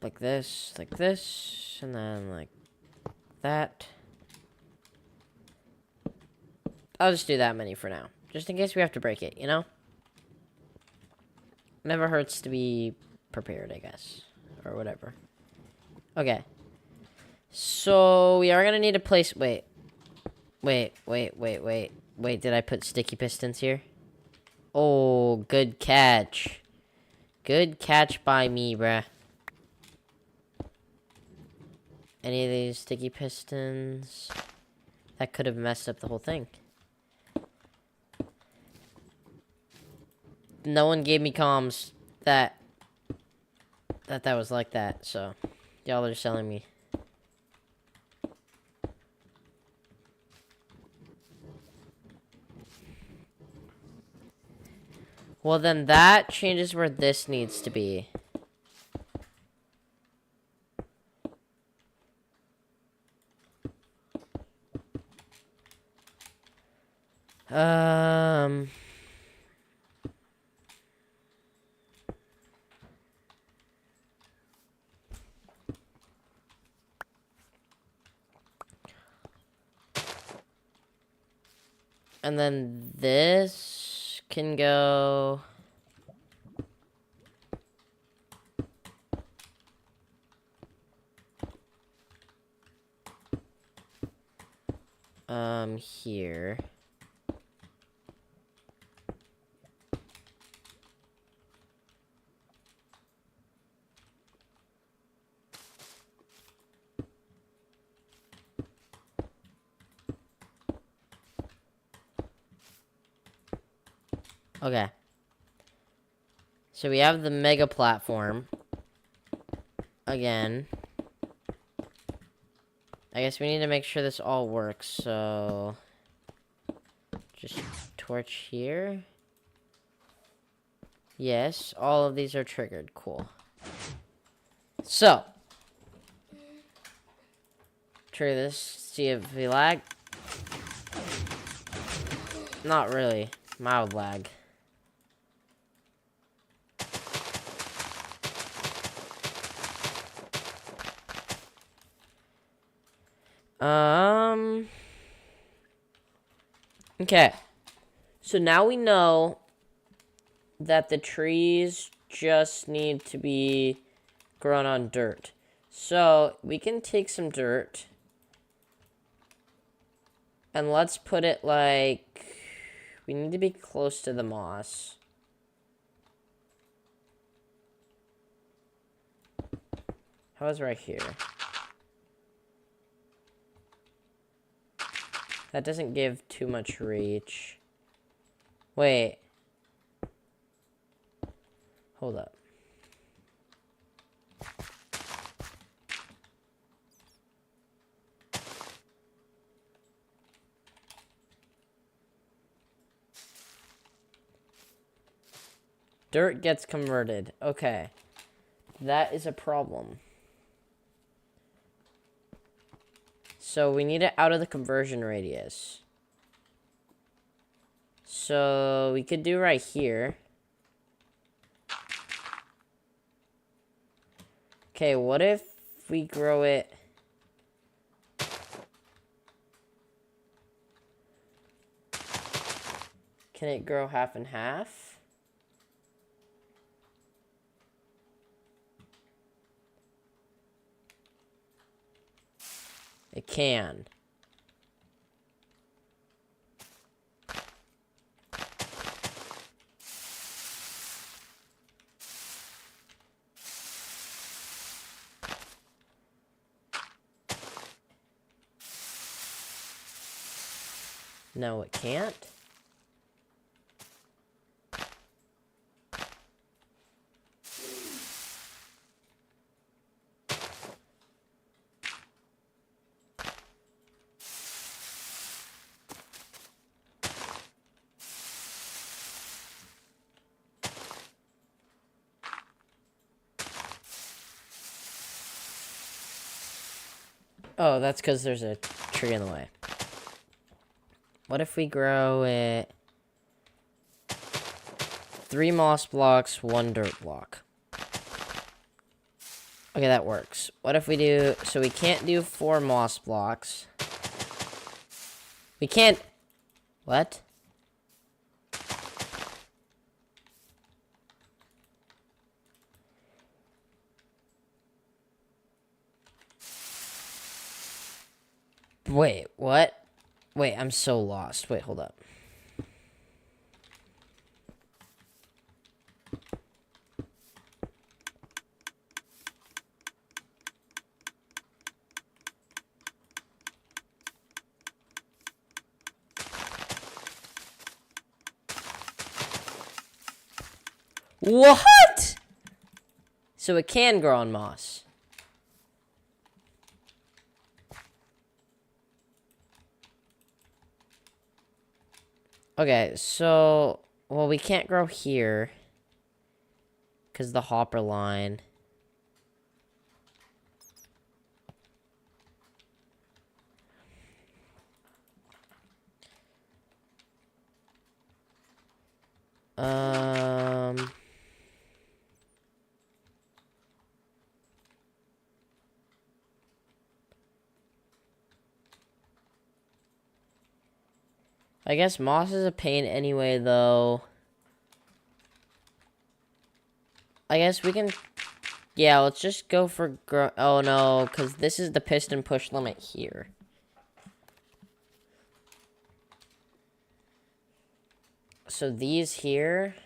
Like this, and then like that. I'll just do that many for now. Just in case we have to break it, you know? Never hurts to be prepared, I guess. Or whatever. Okay. So, we are gonna need a place... Wait. Wait, did I put sticky pistons here? Oh, good catch. Good catch by me, bruh. Any of these sticky pistons? That could have messed up the whole thing. No one gave me comms that was like that, so y'all are selling me. Well, then that changes where this needs to be. And then this can go... here. Okay. So we have the mega platform. Again. I guess we need to make sure this all works, so... Just torch here. Yes, all of these are triggered. Cool. So. trigger this, see if we lag. Not really. Mild lag. Okay. So now we know that the trees just need to be grown on dirt. So we can take some dirt and let's put it like, we need to be close to the moss. How is right here? That doesn't give too much reach. Wait. Hold up. Dirt gets converted. Okay. That is a problem. So we need it out of the conversion radius. So we could do right here. Okay, what if we grow it? Can it grow half and half? It can. No, it can't. Oh, that's because there's a tree in the way. What if we grow it 3 moss blocks, 1 dirt block? Okay, that works. What if we do... So we can't do 4 moss blocks. We can't... What? Wait, what? Wait, I'm so lost. Wait, hold up. What? So it can grow on moss. Okay, so... Well, we can't grow here. Because the hopper line. I guess moss is a pain anyway, though. I guess we can... Yeah, let's just go for... Oh, no, because this is the piston push limit here. So these here...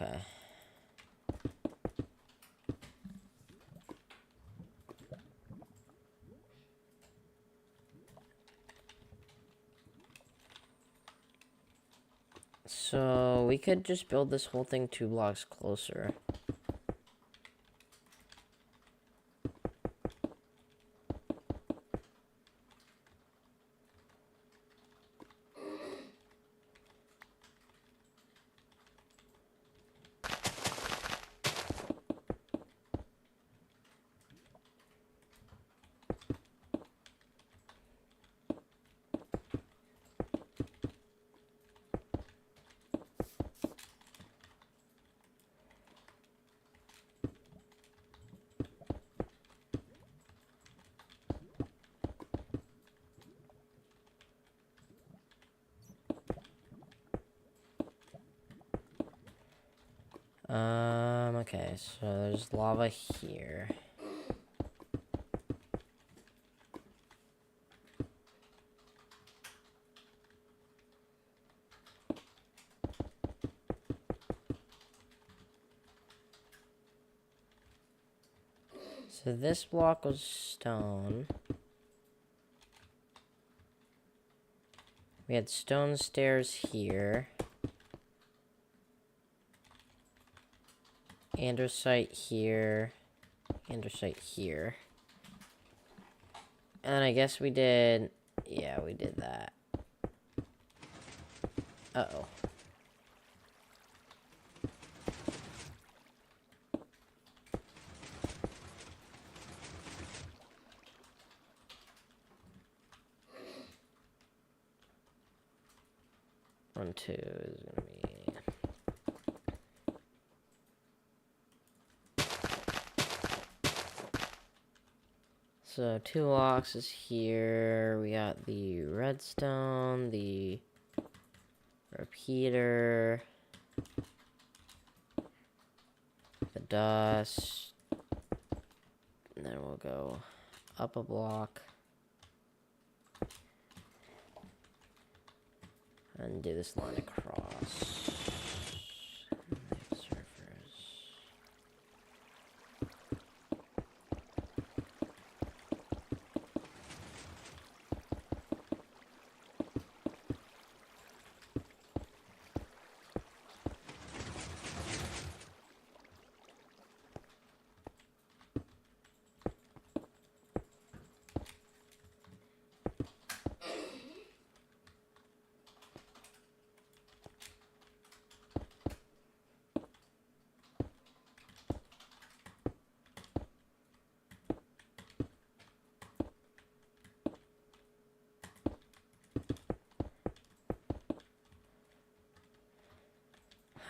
Okay. So we could just build this whole thing 2 blocks closer. Okay, so there's lava here. So this block was stone. We had stone stairs here. Andesite here. Andesite here. And I guess we did... Yeah, we did that. Uh-oh. One, two is gonna be... So 2 blocks is here. We got the redstone, the repeater, the dust, and then we'll go up a block and do this line across.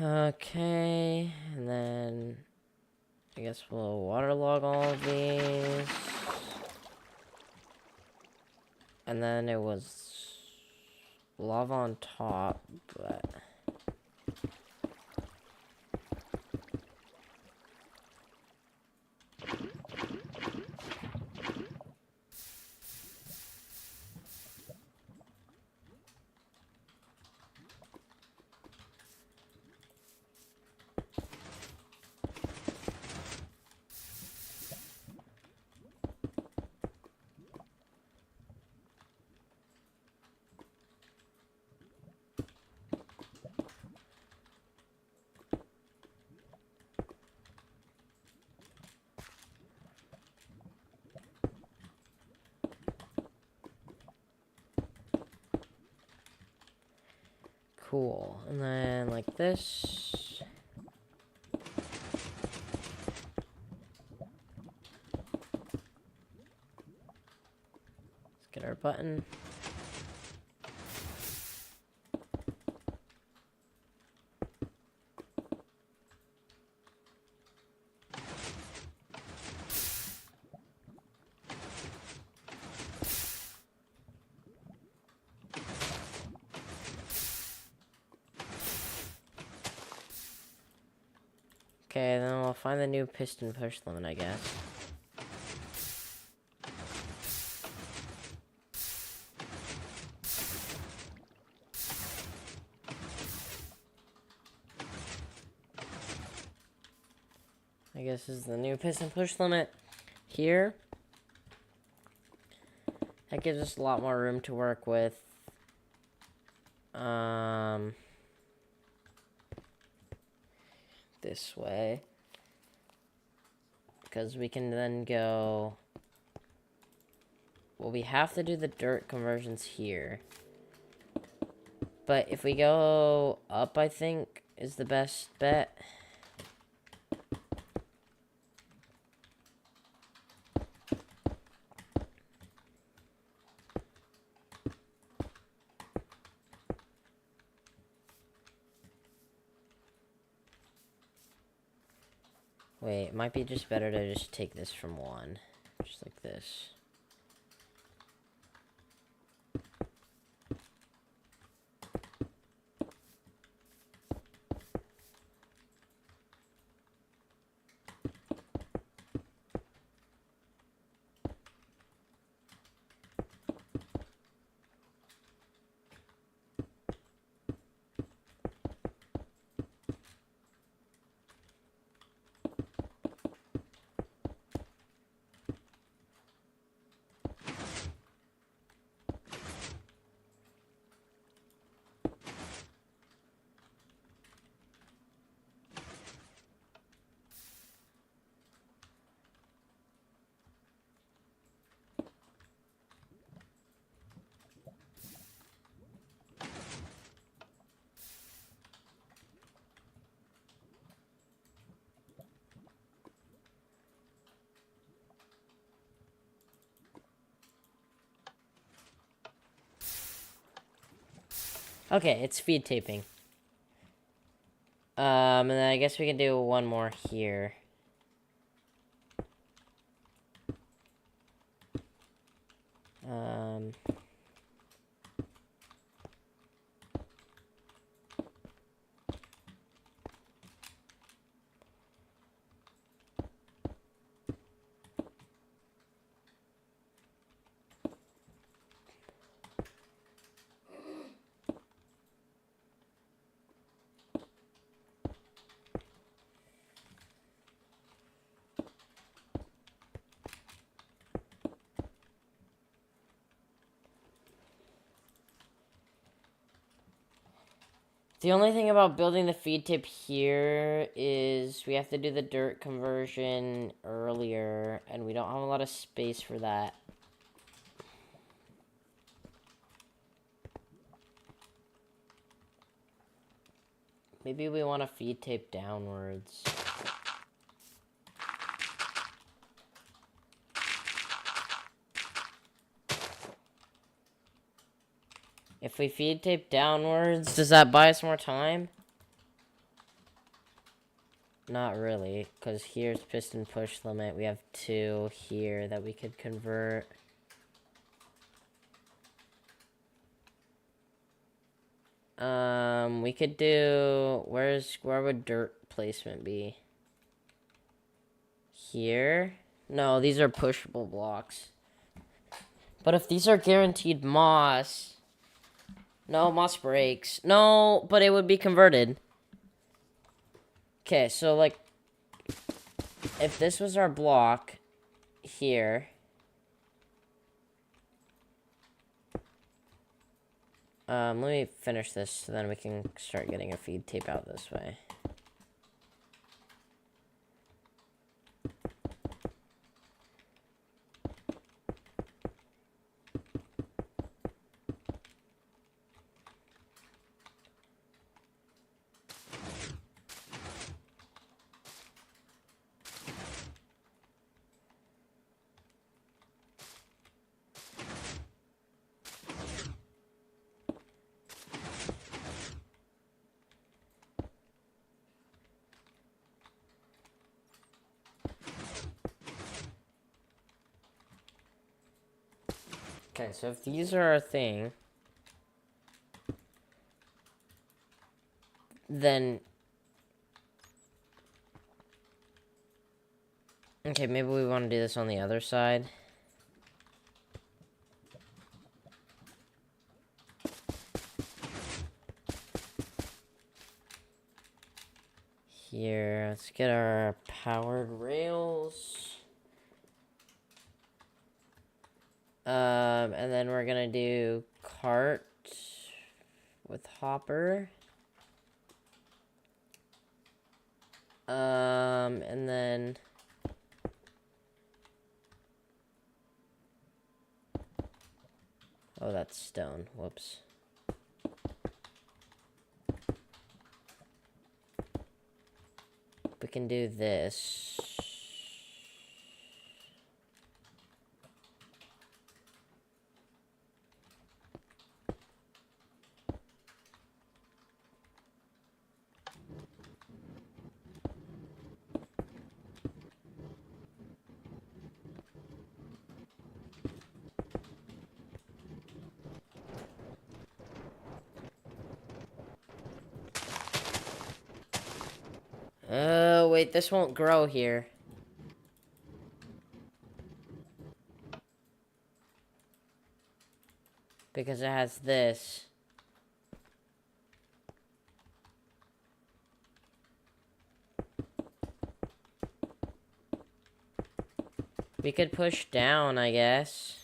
Okay, and then I guess we'll waterlog all of these. And then it was lava on top, but... Cool. And then like this. Let's get our button. Okay, then we'll find the new piston push limit, I guess. I guess this is the new piston push limit here. That gives us a lot more room to work with. this way. Because we can then go... Well, we have to do the dirt conversions here. But if we go up, I think, is the best bet. Wait, it might be just better to just take this from one. Just like this. Okay, it's feed taping. And then I guess we can do one more here. Um... The only thing about building the feed tip here is we have to do the dirt conversion earlier, and we don't have a lot of space for that. Maybe we want to feed tape downwards. If we feed tape downwards, does that buy us more time? Not really, because here's piston push limit. We have 2 here that we could convert. We could do... Where would dirt placement be? Here? No, these are pushable blocks. But if these are guaranteed moss... No, moss breaks. No, but it would be converted. Okay, so, like... If this was our block... Here... let me finish this, so then we can start getting a feed tape out this way. Okay, so if these are our thing, then... Okay, maybe we want to do this on the other side. Here, let's get our powered rails. And then we're gonna do cart with hopper. And then... Oh, that's stone. Whoops. We can do this. Oh, wait, this won't grow here. Because it has this. We could push down, I guess.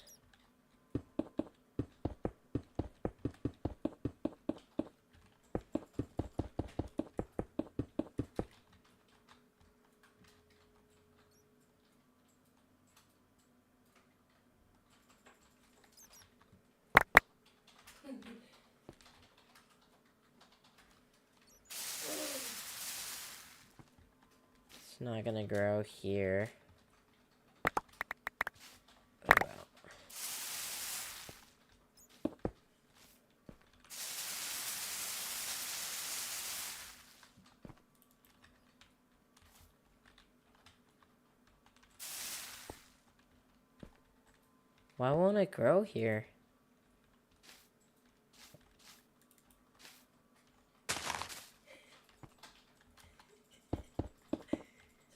It's not gonna grow here. Oh, well. Why won't it grow here?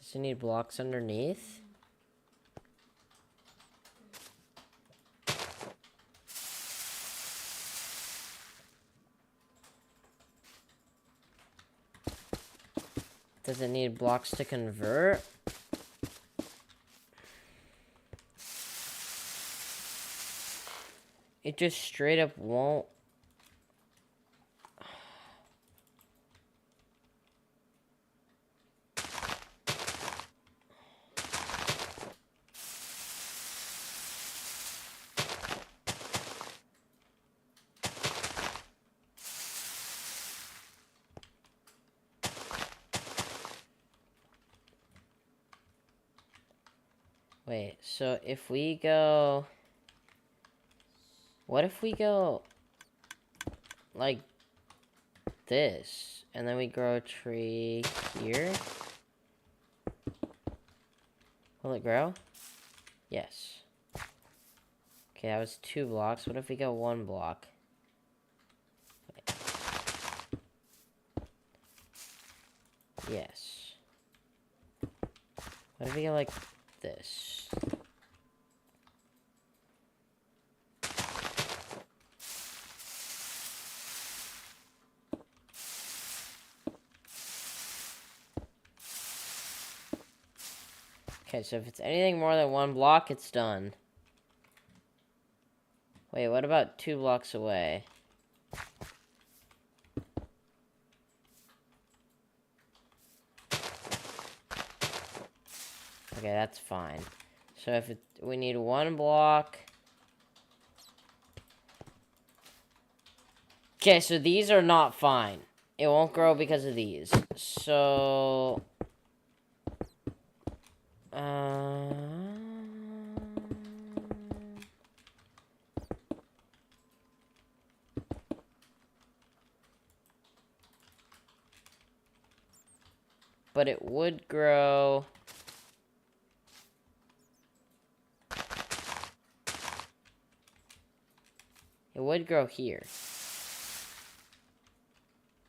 Does it need blocks underneath? Does it need blocks to convert? It just straight up won't. Wait, so if we go... What if we go... like this, and then we grow a tree here? Will it grow? Yes. Okay, that was 2 blocks. What if we go 1 block? Wait. Yes. What if we go like this? Okay, so if it's anything more than 1 block, it's done. Wait, what about 2 blocks away? Okay, that's fine. So if we need 1 block... Okay, so these are not fine. It won't grow because of these. So... But it would grow... It would grow here.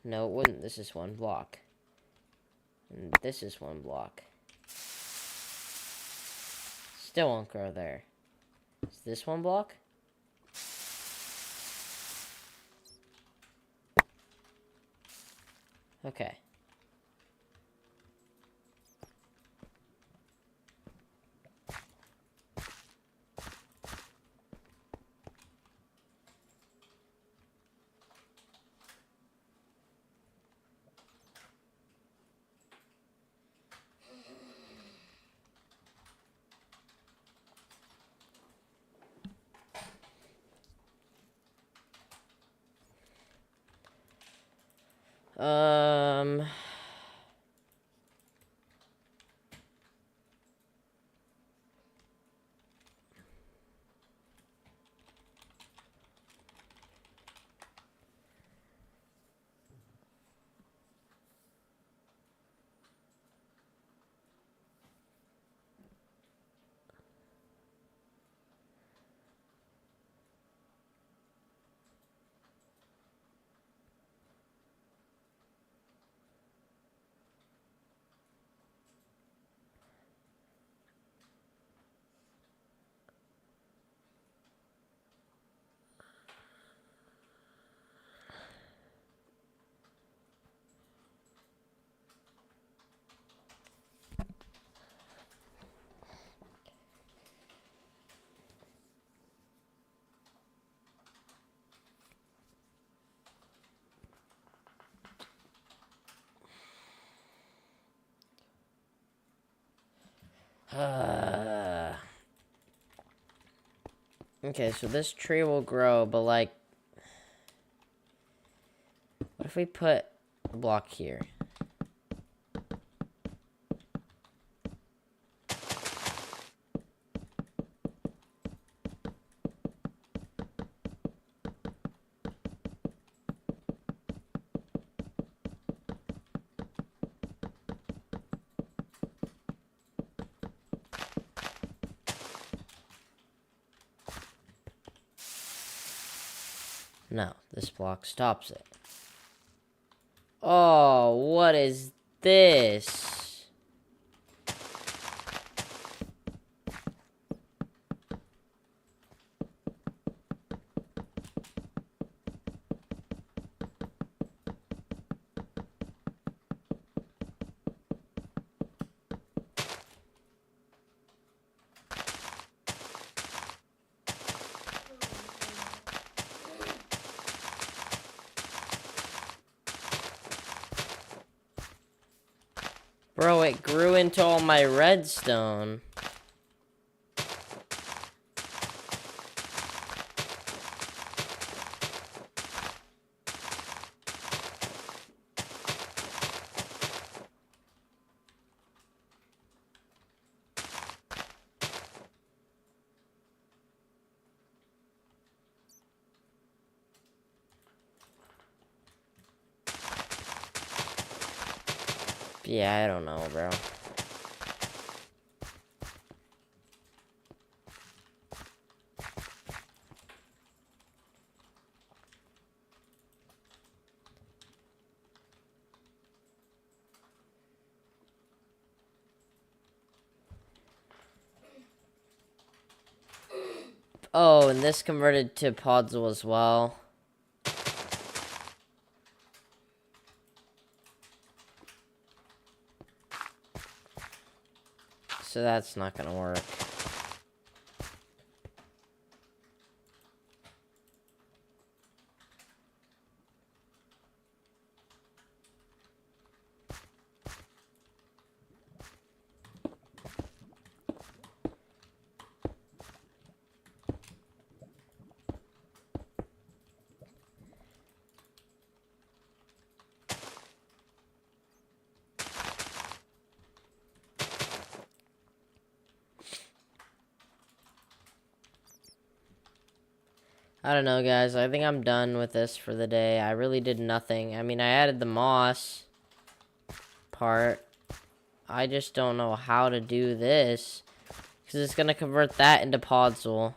No, it wouldn't. This is 1 block. And this is 1 block. Still won't grow there. Is this 1 block? Okay. Um... Okay, so this tree will grow, but like, what if we put a block here? No, this block stops it. Oh, what is this? Bro, it grew into all my redstone. Yeah, I don't know, bro. Oh, and this converted to Podzol as well. So that's not gonna work. I don't know, guys. I think I'm done with this for the day. I really did nothing. I mean, I added the moss part. I just don't know how to do this, because it's going to convert that into Podzol.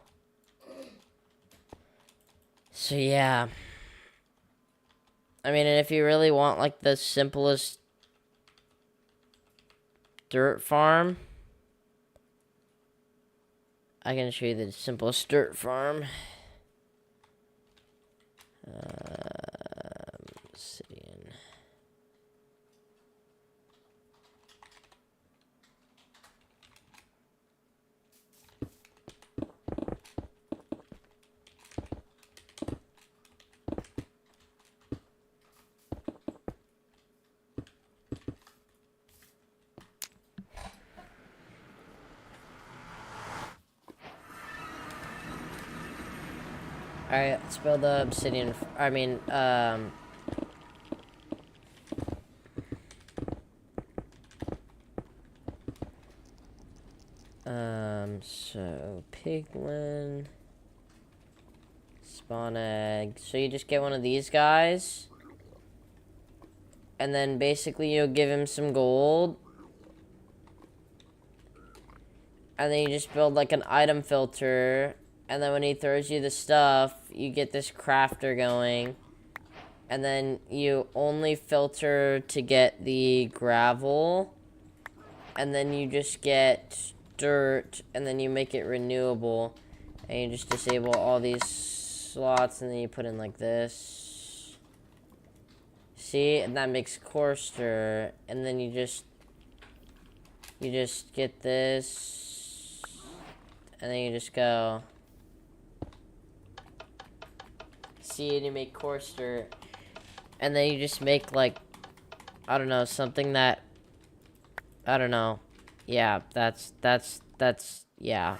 So, yeah. I mean, and if you really want, like, the simplest dirt farm, I can show you the simplest dirt farm. Obsidian. Alright, let's build the obsidian. Piglin. Spawn egg. So you just get one of these guys. And then basically you'll give him some gold. And then you just build like an item filter. And then when he throws you the stuff, you get this crafter going. And then you only filter to get the gravel. And then you just get dirt. And then you make it renewable. And you just disable all these slots. And then you put in like this. See? And that makes coarser. And then you just get this. And then you just go. See? And you make coarser. And then you just make, like, I don't know, something that, I don't know. Yeah, that's, yeah.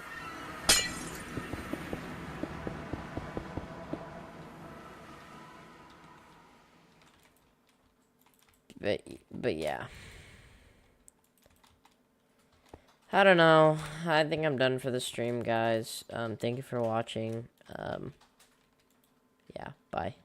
But yeah. I don't know. I think I'm done for the stream, guys. Thank you for watching. Yeah, bye.